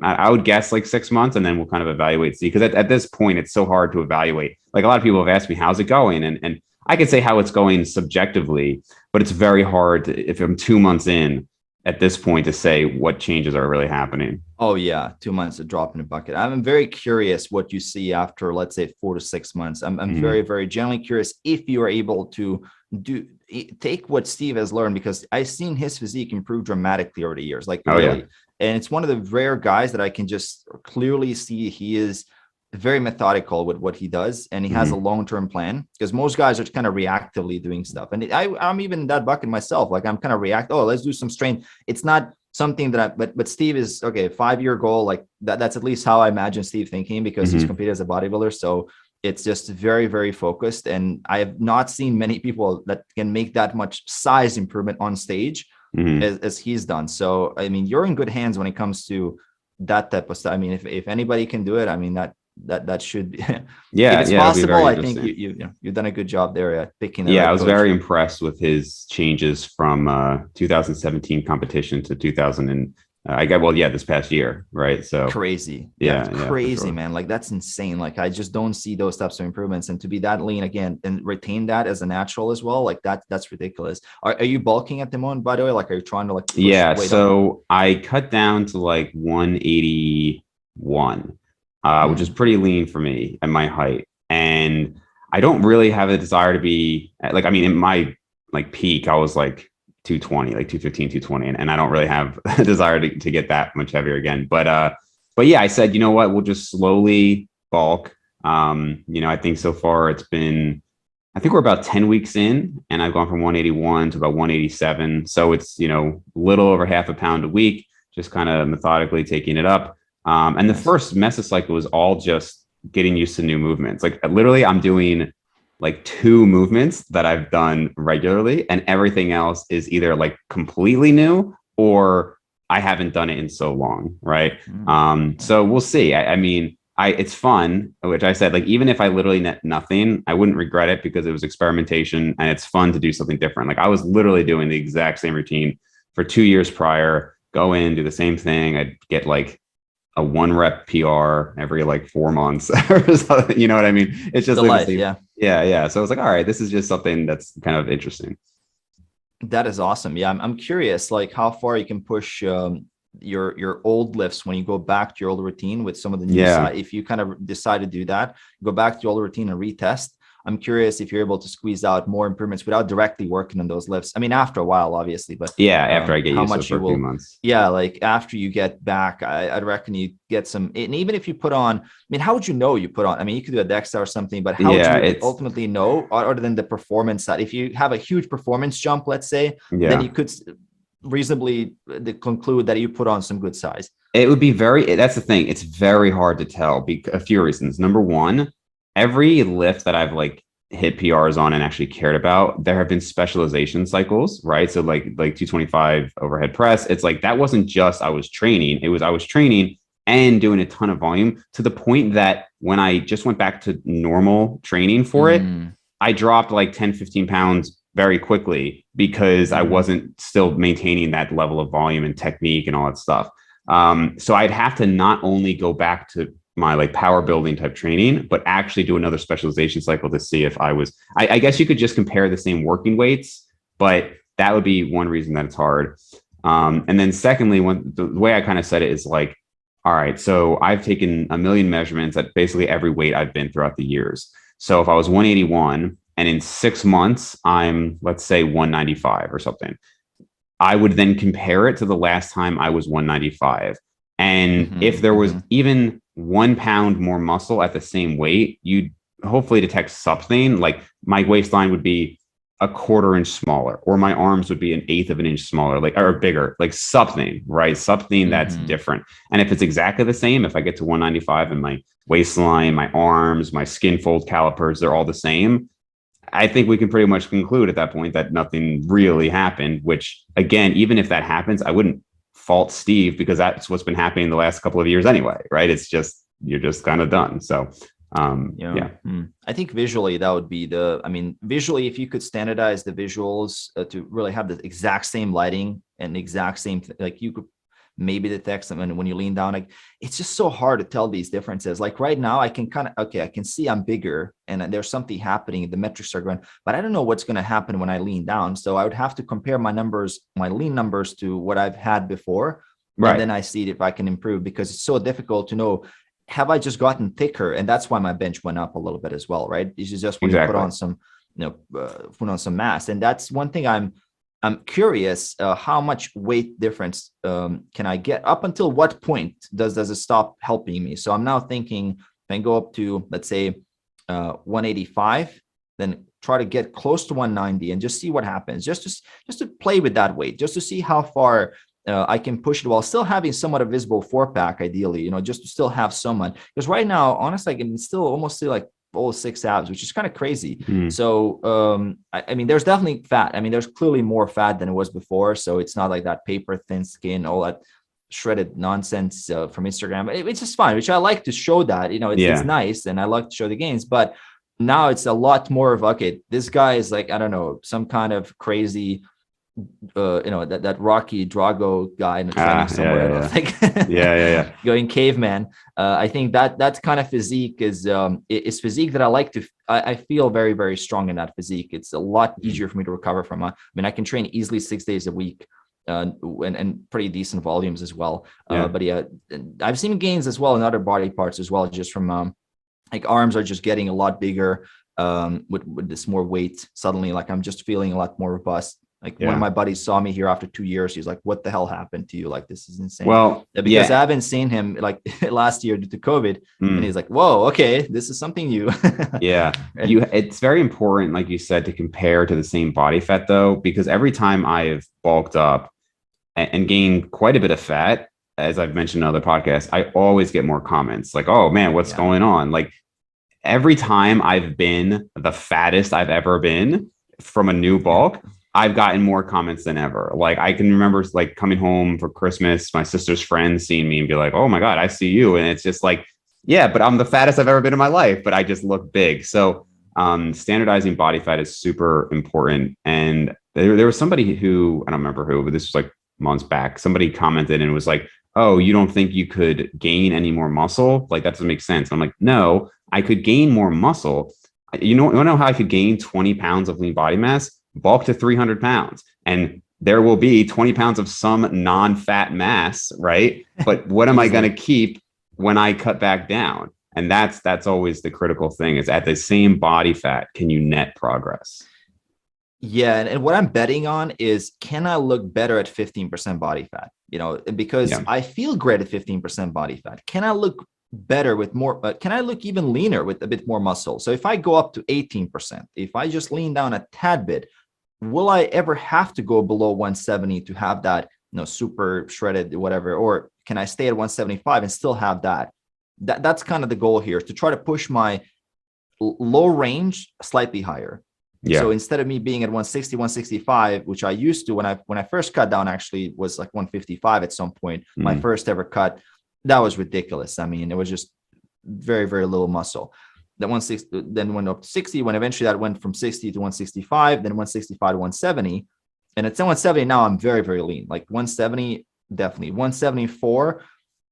I would guess like 6 months, and then we'll kind of evaluate, see, because at this point it's so hard to evaluate. Like a lot of people have asked me, how's it going? And I could say how it's going subjectively, but it's very hard if I'm 2 months in at this point to say what changes are really happening. Oh yeah, 2 months, a drop in the bucket. I'm very curious what you see after, let's say, 4 to 6 months. I'm very, very genuinely curious if you are able to take what Steve has learned, because I've seen his physique improve dramatically over the years, like really. Yeah. And it's one of the rare guys that I can just clearly see he is very methodical with what he does, and he has a long-term plan, because most guys are kind of reactively doing stuff. And I'm even in that bucket myself. Like I'm kind of let's do some strength. It's not something that but Steve is okay, 5-year goal, like that's at least how I imagine Steve thinking, because he's competed as a bodybuilder. So it's just very, very focused. And I have not seen many people that can make that much size improvement on stage as he's done. So, I mean, you're in good hands when it comes to that type of stuff. I mean, if anybody can do it, I mean, that should be, if it's possible, I think you've done a good job there at picking the right I was coach. very impressed with his changes from 2017 competition to 2000 and this past year, right? So crazy. Crazy, sure. Man. Like that's insane. Like I just don't see those types of improvements, and to be that lean again and retain that as a natural as well, like that's ridiculous. Are you bulking at the moment, by the way? Like, are you trying to like push weight so up? I cut down to like 181, which is pretty lean for me at my height, and I don't really have a desire to be like, I mean, in my like peak, I was like 220, like 215, 220. And I don't really have a desire to get that much heavier again. But yeah, I said, you know what, we'll just slowly bulk. I think so far I think we're about 10 weeks in, and I've gone from 181 to about 187. So it's, little over half a pound a week, just kind of methodically taking it up. And the first mesocycle was all just getting used to new movements. Like literally I'm doing like 2 movements that I've done regularly, and everything else is either like completely new or I haven't done it in so long. Right. So we'll see. I mean, it's fun, which I said, like, even if I literally net nothing, I wouldn't regret it, because it was experimentation and it's fun to do something different. Like I was literally doing the exact same routine for 2 years prior, go in, do the same thing. I'd get like a 1 rep PR every like 4 months or something, you know what I mean? It's just like yeah. So I was like, all right, this is just something that's kind of interesting. That is awesome. Yeah, I'm curious, like how far you can push your old lifts when you go back to your old routine with some of the new side. If you kind of decide to do that, go back to your old routine and retest. I'm curious if you're able to squeeze out more improvements without directly working on those lifts. I mean, after a while, obviously, but after I get used to it for a few months. Yeah, like after you get back, I'd reckon you get some. And even if you put on, I mean, how would you know you put on? I mean, you could do a DEXA or something, but how would you ultimately know, other than the performance side? If you have a huge performance jump, let's say, then you could reasonably conclude that you put on some good size. It would be that's the thing. It's very hard to tell because a few reasons. Number one, every lift that I've like hit PRs on and actually cared about, there have been specialization cycles, right? So like 225 overhead press, it's like, that wasn't just I was training. It was, I was training and doing a ton of volume, to the point that when I just went back to normal training for it, I dropped like 10, 15 pounds very quickly, because I wasn't still maintaining that level of volume and technique and all that stuff. So I'd have to not only go back to my like power building type training, but actually do another specialization cycle to see if I guess you could just compare the same working weights, but that would be one reason that it's hard. And then secondly, the way I kind of said it is like, all right, so I've taken a million measurements at basically every weight I've been throughout the years. So if I was 181 and in 6 months, I'm, let's say 195 or something, I would then compare it to the last time I was 195. And if there was even 1 pound more muscle at the same weight, you'd hopefully detect something. Like my waistline would be a quarter inch smaller, or my arms would be an eighth of an inch smaller, like or bigger, like something, right? Something that's different. And if it's exactly the same, if I get to 195 and my waistline, my arms, my skin fold calipers, they're all the same, I think we can pretty much conclude at that point that nothing really happened, which again, even if that happens, I wouldn't fault Steve because that's what's been happening the last couple of years anyway, right? It's just, you're just kind of done. So yeah. I think visually that would be visually, if you could standardize the visuals to really have the exact same lighting and the exact same, like you could maybe detect something when you lean down, like it's just so hard to tell these differences. Like right now I can kind of, I can see I'm bigger and there's something happening. The metrics are going, but I don't know what's going to happen when I lean down. So I would have to compare my numbers, my lean numbers to what I've had before. Right. And then I see if I can improve, because it's so difficult to know, have I just gotten thicker? And that's why my bench went up a little bit as well, right? This is just when you put on some, put on some mass. And that's one thing I'm curious, how much weight difference can I get? Up until what point does it stop helping me? So I'm now thinking, if I go up to, let's say 185, then try to get close to 190 and just see what happens, just to play with that weight, just to see how far I can push it while still having somewhat a visible 4-pack, ideally, just to still have someone. Because right now, honestly, I can still almost see like all 6 abs, which is kind of crazy. So, I mean, there's definitely fat. I mean, there's clearly more fat than it was before. So it's not like that paper thin skin, all that shredded nonsense from Instagram. It's just fine, which I like to show that, it's nice. And I like to show the gains, but now it's a lot more of, okay, this guy is like, I don't know, some kind of crazy, that Rocky Drago guy in the training somewhere else, like going caveman. I think that's kind of physique is physique that I like to. I feel very, very strong in that physique. It's a lot easier for me to recover from. I mean, I can train easily 6 days a week, and pretty decent volumes as well. But yeah, I've seen gains as well in other body parts as well, just from like arms are just getting a lot bigger with this more weight. Suddenly, like I'm just feeling a lot more robust. Like one of my buddies saw me here after 2 years. He's like, what the hell happened to you? Like, this is insane. Well, because I haven't seen him like last year due to COVID. And he's like, whoa, okay, this is something new. It's very important, like you said, to compare to the same body fat though, because every time I've bulked up and gained quite a bit of fat, as I've mentioned in other podcasts, I always get more comments like, oh man, what's going on? Like every time I've been the fattest I've ever been from a new bulk, I've gotten more comments than ever. Like I can remember like coming home for Christmas, my sister's friends seeing me and be like, oh my God, I see you. And it's just like, yeah, but I'm the fattest I've ever been in my life, but I just look big. So standardizing body fat is super important. And there was somebody who, I don't remember who, but this was like months back, somebody commented and was like, oh, you don't think you could gain any more muscle? Like that doesn't make sense. I'm like, no, I could gain more muscle. You want to know how I could gain 20 pounds of lean body mass? Bulk to 300 pounds. And there will be 20 pounds of some non-fat mass, right? But what am I going to keep when I cut back down? And that's always the critical thing, is at the same body fat, can you net progress? Yeah. And what I'm betting on is, can I look better at 15% body fat? Because I feel great at 15% body fat. Can I look better with more, but can I look even leaner with a bit more muscle? So if I go up to 18%, if I just lean down a tad bit, will I ever have to go below 170 to have that, super shredded, whatever? Or can I stay at 175 and still have that? That's kind of the goal here, is to try to push my low range slightly higher. So instead of me being at 160, 165, which I used to when I first cut down, actually was like 155 at some point. My first ever cut, that was ridiculous. I mean, it was just very, very little muscle. That 160 then went up to 60, when eventually that went from 60 to 165, then 165 to 170. And at 170 now, I'm very, very lean. Like 170, definitely 174.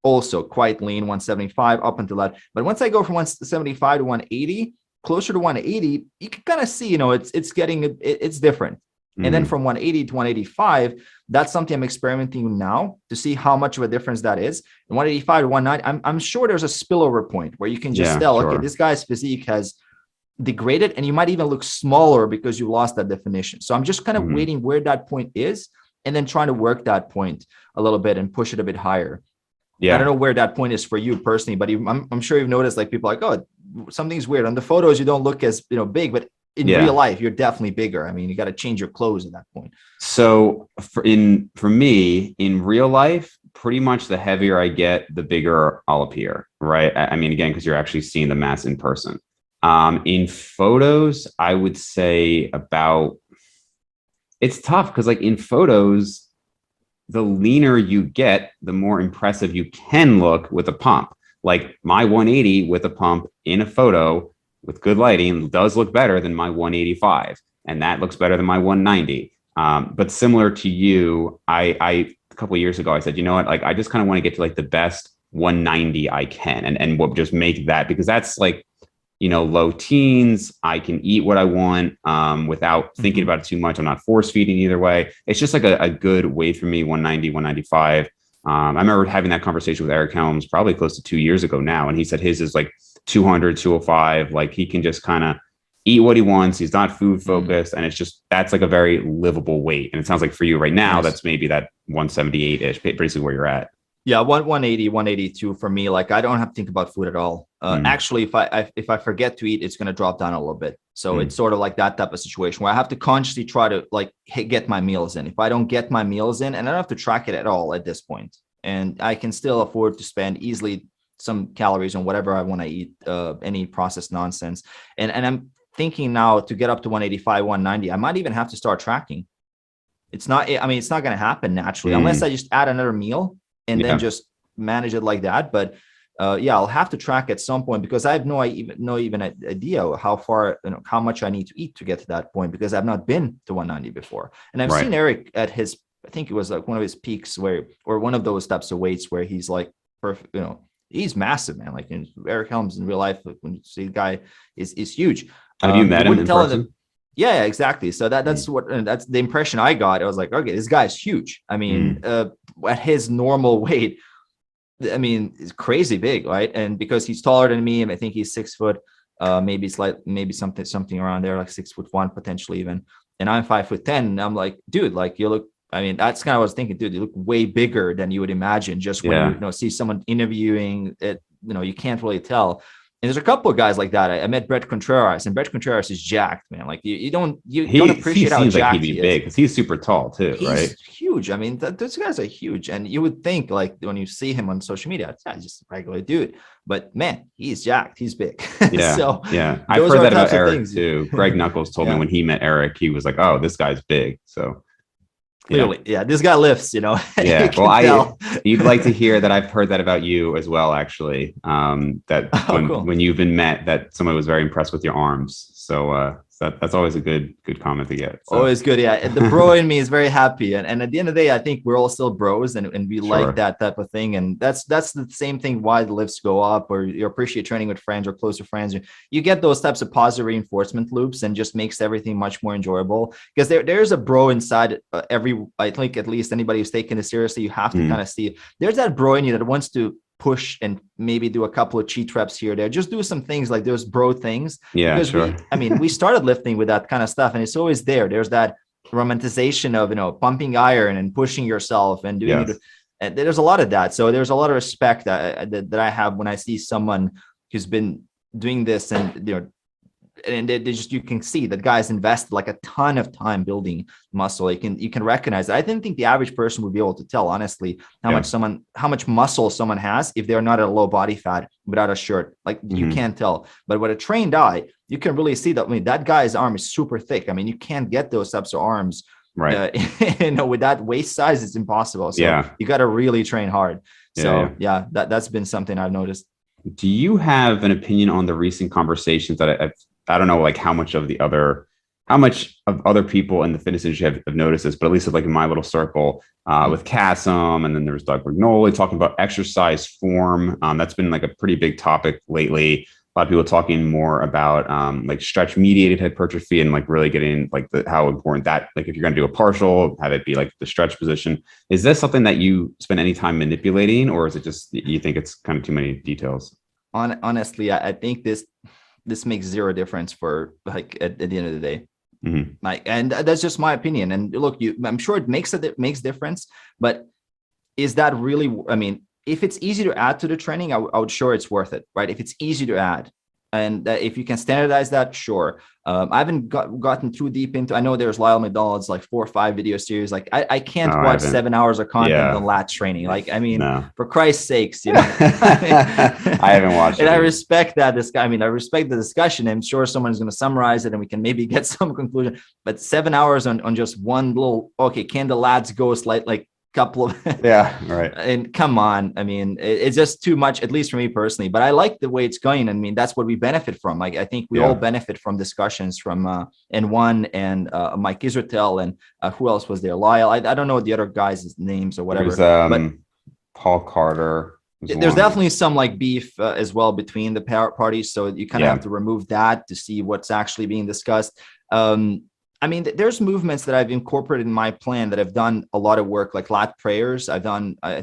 also quite lean, 175 up until that. But once I go from 175 to 180, closer to 180, you can kind of see, it's different. And then from 180 to 185, that's something I'm experimenting with now to see how much of a difference that is. And 185 to 190, I'm sure there's a spillover point where you can just tell, okay, this guy's physique has degraded, and you might even look smaller because you lost that definition. So I'm just kind of waiting where that point is, and then trying to work that point a little bit and push it a bit higher. I don't know where that point is for you personally, but I'm sure you've noticed, like, people are like, oh, something's weird on the photos. You don't look as big, but in real life, you're definitely bigger. I mean, you got to change your clothes at that point. So for me, in real life, pretty much the heavier I get, the bigger I'll appear, right? I mean, again, because you're actually seeing the mass in person. In photos, I would say it's tough because, like, in photos, the leaner you get, the more impressive you can look with a pump. Like, my 180 with a pump in a photo with good lighting does look better than my 185, and that looks better than my 190. But similar to you, I a couple of years ago, I said, you know what, like, I just kind of want to get to like the best 190 I can, and what just make that, because that's like, low teens. I can eat what I want without thinking about it too much. I'm not force feeding either way. It's just like a good weight for me, 190, 195. I remember having that conversation with Eric Helms probably close to 2 years ago now, and he said his is like 200, 205. Like, he can just kind of eat what he wants. He's not food focused. And it's just, that's like a very livable weight. And it sounds like for you right now, that's maybe that 178-ish, basically where you're at. Yeah, 180, 182 for me. Like, I don't have to think about food at all. Actually, if I forget to eat, it's going to drop down a little bit. So it's sort of like that type of situation where I have to consciously try to like get my meals in. If I don't get my meals in, and I don't have to track it at all at this point, and I can still afford to spend easily some calories on whatever I want to eat, any processed nonsense. And I'm thinking now to get up to 185, 190, I might even have to start tracking. It's not going to happen naturally unless I just add another meal and then just manage it like that. But I'll have to track at some point, because I have no idea how far, how much I need to eat to get to that point, because I've not been to 190 before. And I've seen Eric at his, I think it was like one of his peaks or one of those types of weights where he's like perfect, he's massive, man. Like, Eric Helms in real life, when you see the guy is huge. Have you met him in person? Yeah, exactly. So that's that's the impression I got. I was like, okay, this guy's huge. I mean, at his normal weight, I mean, it's crazy big, right? And because he's taller than me, and I think he's 6 foot, maybe something around there, like 6'1" potentially even. And I'm 5'10", and I'm like, dude, like, you look. I mean, that's kind of what I was thinking, dude. You look way bigger than you would imagine just when you see someone interviewing it. You can't really tell. And there's a couple of guys like that. I met Brett Contreras, and Brett Contreras is jacked, man. Like, you don't appreciate how jacked like he'd be big, because he's super tall too, right? He's huge. I mean, those guys are huge, and you would think, like, when you see him on social media, it's just a regular dude. But man, he's jacked. He's big. Yeah. So yeah, I've heard that about Eric too. Greg Knuckles told me when he met Eric, he was like, "Oh, this guy's big." So. Clearly, this guy lifts, Yeah, well, you'd like to hear that I've heard that about you as well, actually. When you've been met, that someone was very impressed with your arms. So that's always a good comment to get. So. Always good, yeah. The bro in me is very happy, and at the end of the day, I think we're all still bros, and we like that type of thing. And that's the same thing why the lifts go up, or you appreciate training with friends or closer friends. You get those types of positive reinforcement loops, and just makes everything much more enjoyable. Because there's a bro inside I think at least anybody who's taking this seriously, you have to kind of see there's that bro in you that wants to push and maybe do a couple of cheat reps here or there. Just do some things like those bro things. Yeah, because sure. we started lifting with that kind of stuff, and it's always there. There's that romanticization of pumping iron and pushing yourself and doing it. And there's a lot of that. So there's a lot of respect that I have when I see someone who's been doing this, and you can see that guys invested like a ton of time building muscle. You can recognize that. I didn't think the average person would be able to tell, honestly, how much muscle someone has if they're not at a low body fat without a shirt. Like, you can't tell. But with a trained eye, you can really see that. I mean, that guy's arm is super thick. I mean, you can't get those types of arms. Right. With that waist size, it's impossible. So you got to really train hard. That's been something I've noticed. Do you have an opinion on the recent conversations that I don't know, like, how much of the other how much of other people in the fitness industry have noticed this, but at least like in my little circle, with Cassim, and then there's Doug Magnoli talking about exercise form. That's been like a pretty big topic lately. A lot of people talking more about like stretch mediated hypertrophy and like really getting like how important that, like if you're going to do a partial, have it be like the stretch position. Is this something that you spend any time manipulating, or is it just you think it's kind of too many details? Honestly, I think this makes zero difference for like at the end of the day. Mm-hmm. Like, and that's just my opinion. And look, I'm sure it makes difference, but is that really? I mean, if it's easy to add to the training, I would sure it's worth it, right? If it's easy to add, and if you can standardize that, sure. I haven't gotten too deep into. I know there's Lyle McDonald's like 4 or 5 video series. Like I can't watch 7 hours of content on lat training. Like I mean, for Christ's sakes, you know. I haven't watched and it. I respect that. I mean, I respect the discussion. I'm sure someone's going to summarize it, and we can maybe get some conclusion. But 7 hours on just one little can the lads go like couple of right, and come on, I mean it's just too much, at least for me personally, but I like the way it's going. I mean that's what we benefit from. Like I think we all benefit from discussions from N1 and Mike Israel and who else was there, Lyle, I don't know the other guys' names or whatever. But Paul Carter, there's definitely some like beef as well between the parties, so you kind of have to remove that to see what's actually being discussed. I mean, there's movements that I've incorporated in my plan that have done a lot of work, like lat prayers. I think I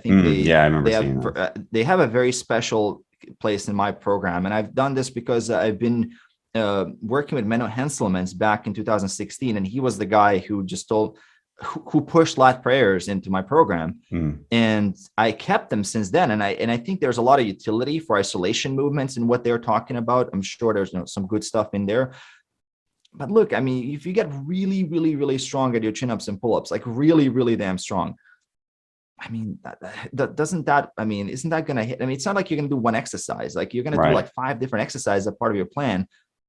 remember they have a very special place in my program. And I've done this because I've been working with Menno Henselmans back in 2016. And he was the guy who who pushed lat prayers into my program. And I kept them since then. And I think there's a lot of utility for isolation movements and what they're talking about. I'm sure there's some good stuff in there. But look, I mean, if you get really, really, really strong at your chin-ups and pull-ups, like really, really damn strong, I mean, isn't that going to hit? I mean, it's not like you're going to do one exercise. Like you're going to do like 5 different exercises as part of your plan.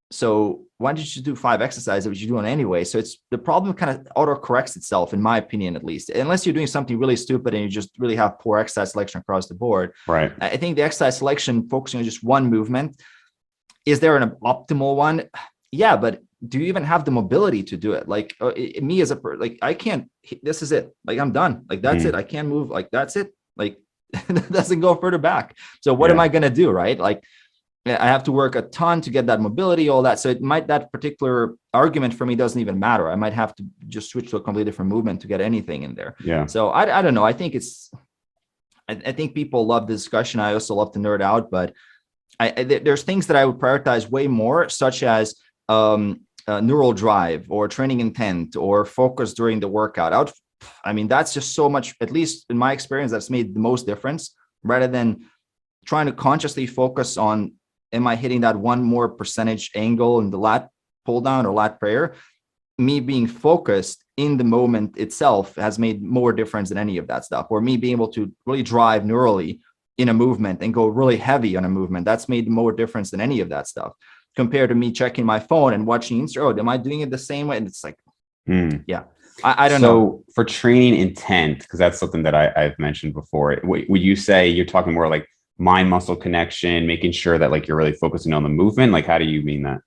So why did you do 5 exercises, which you're doing anyway? So the problem kind of auto-corrects itself, in my opinion, at least, unless you're doing something really stupid and you just really have poor exercise selection across the board. Right. I think the exercise selection, focusing on just one movement, is there an optimal one? Yeah, but do you even have the mobility to do it? Like me as I can't, this is it. Like I'm done. Like that's it. I can't move. Like that's it. Like it doesn't go further back. So what am I going to do? Right. Like I have to work a ton to get that mobility, all that. So that particular argument for me doesn't even matter. I might have to just switch to a completely different movement to get anything in there. Yeah. So I don't know. I think I think people love the discussion. I also love to nerd out, but there's things that I would prioritize way more, such as neural drive or training intent or focus during the workout. I mean, that's just so much, at least in my experience, that's made the most difference, rather than trying to consciously focus on, am I hitting that one more percentage angle in the lat pull down or lat prayer? Me being focused in the moment itself has made more difference than any of that stuff. Or me being able to really drive neurally in a movement and go really heavy on a movement, that's made more difference than any of that stuff, compared to me checking my phone and watching Instagram. Oh, am I doing it the same way? And it's like, I don't know. So for training intent, because that's something that I've mentioned before, would you say you're talking more like mind muscle connection, making sure that like you're really focusing on the movement? Like, how do you mean that?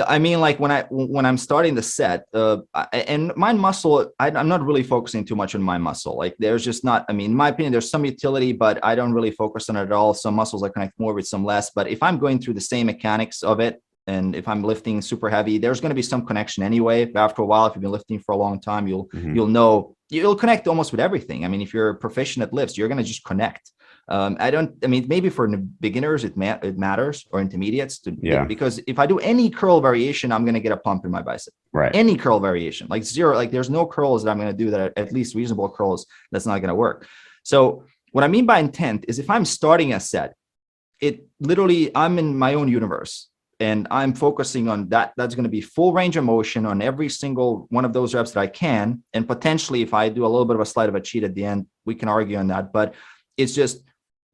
I mean, like when I'm starting the set, and mind muscle, I'm not really focusing too much on mind muscle. Like there's just not, I mean, in my opinion, there's some utility, but I don't really focus on it at all. Some muscles I connect more with, some less. But if I'm going through the same mechanics of it, and if I'm lifting super heavy, there's going to be some connection anyway. But after a while, if you've been lifting for a long time, you'll know, you'll connect almost with everything. I mean, if you're proficient at lifts, you're going to just connect. Maybe for beginners, it matters, or intermediates because if I do any curl variation, I'm going to get a pump in my bicep, right? Any curl variation, like zero, like there's no curls that I'm going to do that are at least reasonable curls. That's not going to work. So what I mean by intent is if I'm starting a set, it literally, I'm in my own universe and I'm focusing on that. That's going to be full range of motion on every single one of those reps that I can. And potentially if I do a little bit of a slide of a cheat at the end, we can argue on that, but it's just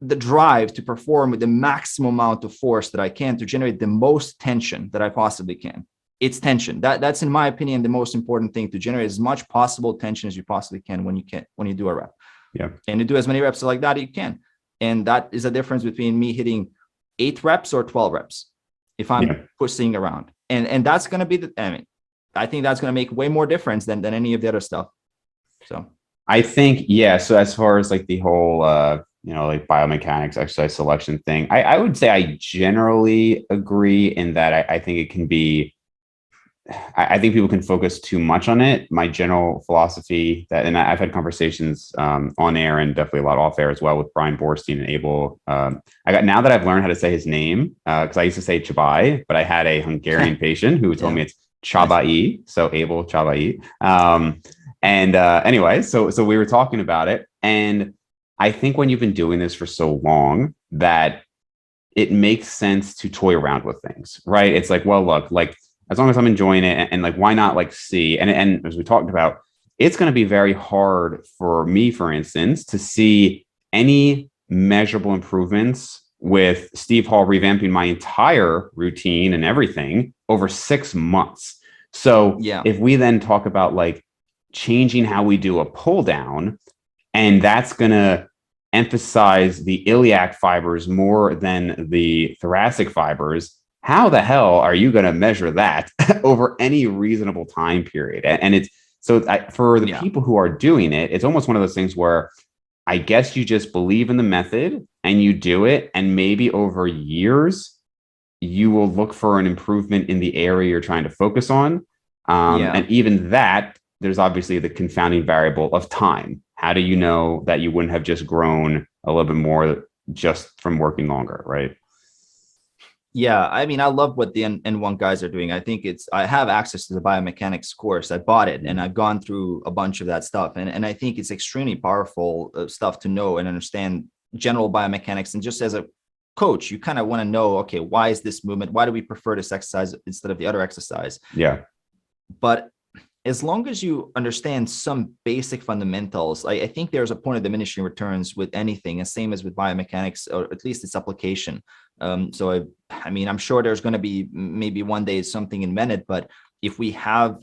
the drive to perform with the maximum amount of force that I can to generate the most tension that I possibly can. It's tension. That's in my opinion, the most important thing, to generate as much possible tension as you possibly can when you do a rep. Yeah. And to do as many reps like that you can. And that is a difference between me hitting 8 reps or 12 reps if I'm pushing around. And that's going to be I think that's going to make way more difference than any of the other stuff. So I think, yeah. So as far as like the whole, like biomechanics, exercise selection thing, I would say I generally agree in that I think it can be, I think people can focus too much on it. My general philosophy that, and I've had conversations on air and definitely a lot off air as well with Brian Borstein and Abel. Now that I've learned how to say his name, because I used to say Chabai, but I had a Hungarian patient who told me it's Chabai, so Abel Chabai. Anyway, so we were talking about it, and I think when you've been doing this for so long that it makes sense to toy around with things, right? It's like, well, look, like as long as I'm enjoying it, and like, why not like see? And as we talked about, it's going to be very hard for me, for instance, to see any measurable improvements with Steve Hall revamping my entire routine and everything over 6 months. So if we then talk about like changing how we do a pull down, and that's going to emphasize the iliac fibers more than the thoracic fibers, how the hell are you going to measure that over any reasonable time period? And it's so for the people who are doing it, it's almost one of those things where I guess you just believe in the method and you do it. And maybe over years, you will look for an improvement in the area you're trying to focus on. And even that, there's obviously the confounding variable of time. How do you know that you wouldn't have just grown a little bit more just from working longer, right? Yeah, I mean, I love what the N1 guys are doing. I think I have access to the biomechanics course. I bought it and I've gone through a bunch of that stuff. And I think it's extremely powerful stuff to know and understand general biomechanics. And just as a coach, you kind of want to know, okay, why is this movement? Why do we prefer this exercise instead of the other exercise? Yeah. But as long as you understand some basic fundamentals, I think there's a point of diminishing returns with anything, and same as with biomechanics, or at least its application. So I mean, I'm sure there's going to be maybe one day something invented, but if we have,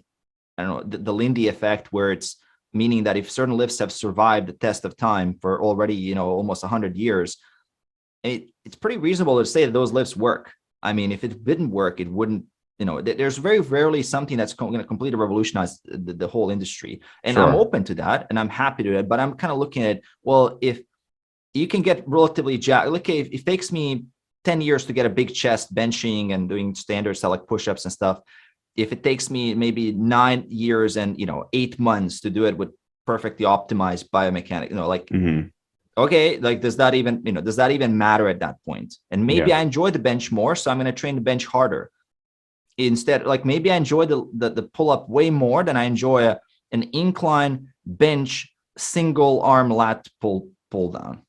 I don't know, the Lindy effect, where it's meaning that if certain lifts have survived the test of time for already, almost 100 years, it's pretty reasonable to say that those lifts work. I mean, if it didn't work, it wouldn't. There's very rarely something that's going to completely revolutionize the whole industry. And I'm open to that and I'm happy to do it. But I'm kind of looking at, well, if you can get relatively jacked, okay, if it takes me 10 years to get a big chest benching and doing standards like push-ups and stuff, if it takes me maybe 9 years and, 8 months to do it with perfectly optimized biomechanics, okay, like, does that even matter at that point? And maybe I enjoy the bench more, so I'm going to train the bench harder. Instead, like, maybe I enjoy the pull-up way more than I enjoy an incline bench single arm lat pull down.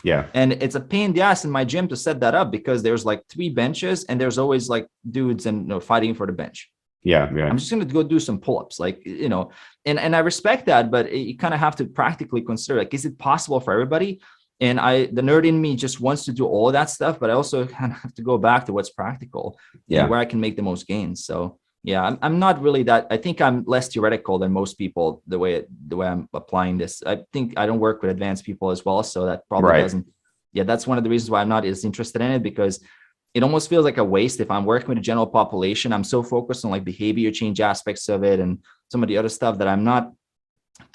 Yeah. And it's a pain in the ass in my gym to set that up, because there's like 3 benches and there's always like dudes and fighting for the bench. Yeah. I'm just going to go do some pull-ups, and I respect that, but you kind of have to practically consider, like, is it possible for everybody? And the nerd in me just wants to do all of that stuff, but I also kind of have to go back to what's practical and where I can make the most gains. So yeah, I'm not really that. I think I'm less theoretical than most people the way I'm applying this. I think I don't work with advanced people as well, so that probably doesn't. Yeah, that's one of the reasons why I'm not as interested in it, because it almost feels like a waste if I'm working with the general population. I'm so focused on like behavior change aspects of it and some of the other stuff that I'm not.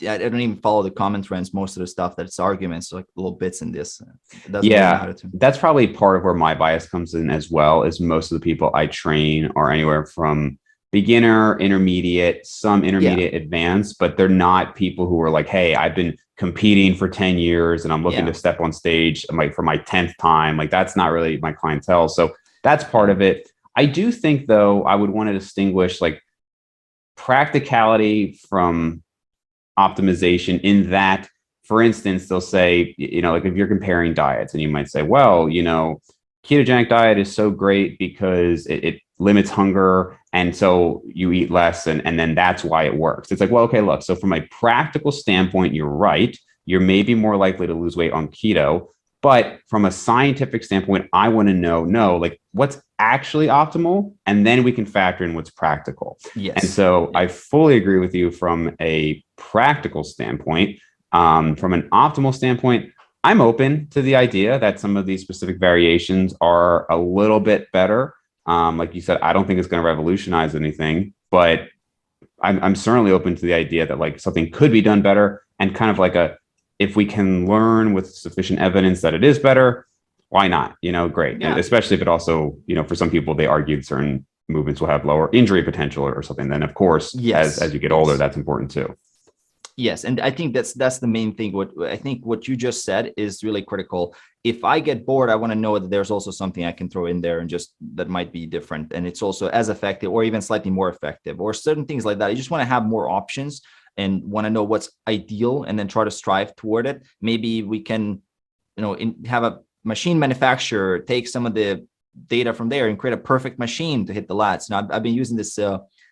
I don't even follow the common trends. Most of the stuff that's arguments, like little bits in this. It doesn't really matter to me. That's probably part of where my bias comes in as well. Is most of the people I train are anywhere from beginner, intermediate, some intermediate, advanced, but they're not people who are like, hey, I've been competing for 10 years and I'm looking to step on stage like for my 10th time. Like, that's not really my clientele. So that's part of it. I do think, though, I would want to distinguish like practicality from optimization, in that, for instance, they'll say, like if you're comparing diets and you might say, well, ketogenic diet is so great because it limits hunger. And so you eat less and then that's why it works. It's like, well, okay, look, so from a practical standpoint, you're right. You're maybe more likely to lose weight on keto. But from a scientific standpoint, I want to know, like, what's actually optimal, and then we can factor in what's practical. Yes. And so I fully agree with you from a practical standpoint. From an optimal standpoint, I'm open to the idea that some of these specific variations are a little bit better. Like you said, I don't think it's going to revolutionize anything. but I'm certainly open to the idea that like something could be done better, and kind of like if we can learn with sufficient evidence that it is better, why not? Great. And Yeah. especially if it also, for some people, they argued certain movements will have lower injury potential or something. Then of course, as Yes. you get older, Yes. that's important too. Yes, and I think that's the main thing. What you just said is really critical. If I get bored, I want to know that there's also something I can throw in there and just that might be different, and it's also as effective or even slightly more effective, or certain things like that. I just want to have more options and want to know what's ideal, and then try to strive toward it. Maybe we can, have a machine manufacturer take some of the data from there and create a perfect machine to hit the lats. Now, I've been using this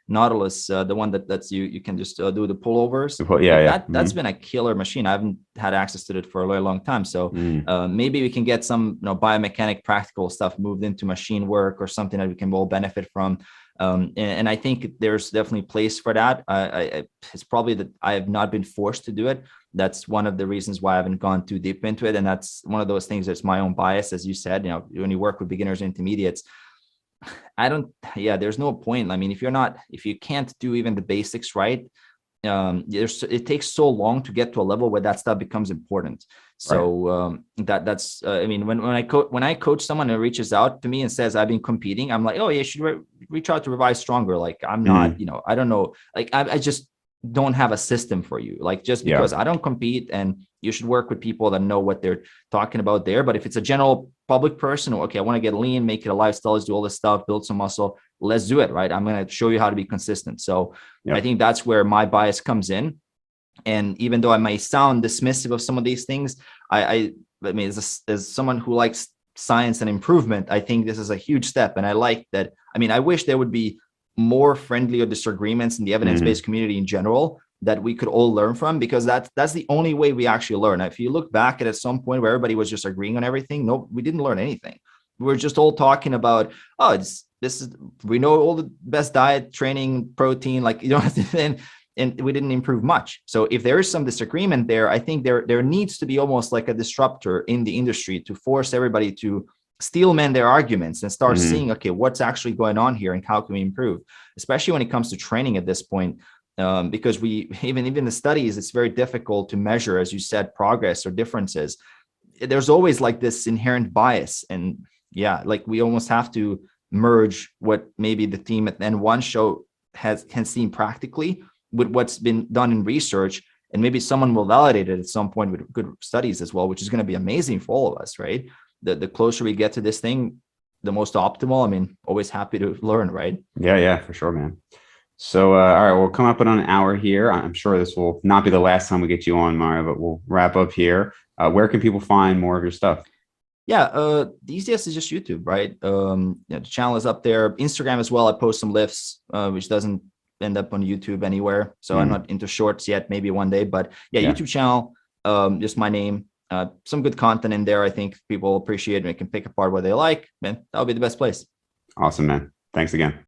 Nautilus, the one that's you can just do the pullovers. Yeah, Like yeah. that's been a killer machine. I haven't had access to it for a very long time. So maybe we can get some biomechanic practical stuff moved into machine work or something that we can all benefit from. And I think there's definitely place for that. It's probably that I have not been forced to do it. That's one of the reasons why I haven't gone too deep into it. And that's one of those things that's my own bias, as you said. When you work with beginners and intermediates, there's no point. I mean, if you can't do even the basics right, it takes so long to get to a level where that stuff becomes important. So that's I mean, when I coach someone who reaches out to me and says I've been competing, I'm like, oh yeah, you should reach out to Revive Stronger. Like I'm not, I don't know, like I just don't have a system for you. Like just because I don't compete, and you should work with people that know what they're talking about there. But if it's a general public person, okay, I want to get lean, make it a lifestyle, let's do all this stuff, build some muscle, let's do it, right? I'm going to show you how to be consistent. So I think that's where my bias comes in. And even though I may sound dismissive of some of these things, I mean, as someone who likes science and improvement, I think this is a huge step. And I like that. I mean, I wish there would be more friendlier disagreements in the evidence-based community in general that we could all learn from, because that's the only way we actually learn. If you look back at some point where everybody was just agreeing on everything, no, we didn't learn anything. We were just all talking about, we know all the best diet, training, protein, like, and we didn't improve much. So if there is some disagreement there, I think there needs to be almost like a disruptor in the industry to force everybody to steelman their arguments and start seeing, okay, what's actually going on here and how can we improve, especially when it comes to training at this point. Because we even the studies, it's very difficult to measure, as you said, progress or differences. There's always like this inherent bias, and like we almost have to merge what maybe the team at N1 show can seen practically with what's been done in research, and maybe someone will validate it at some point with good studies as well, which is going to be amazing for all of us, right? The closer we get to this thing, the most optimal. I mean, always happy to learn, right? Yeah, for sure, man. So, all right, we'll come up on an hour here. I'm sure this will not be the last time we get you on, Mario, but we'll wrap up here. Where can people find more of your stuff? The easiest is just YouTube, right? The channel is up there. Instagram as well. I post some lifts, which doesn't end up on YouTube anywhere. So I'm not into shorts yet, maybe one day, but YouTube channel, just my name. Some good content in there. I think people appreciate it and can pick apart what they like. Man, that'll be the best place. Awesome, man. Thanks again.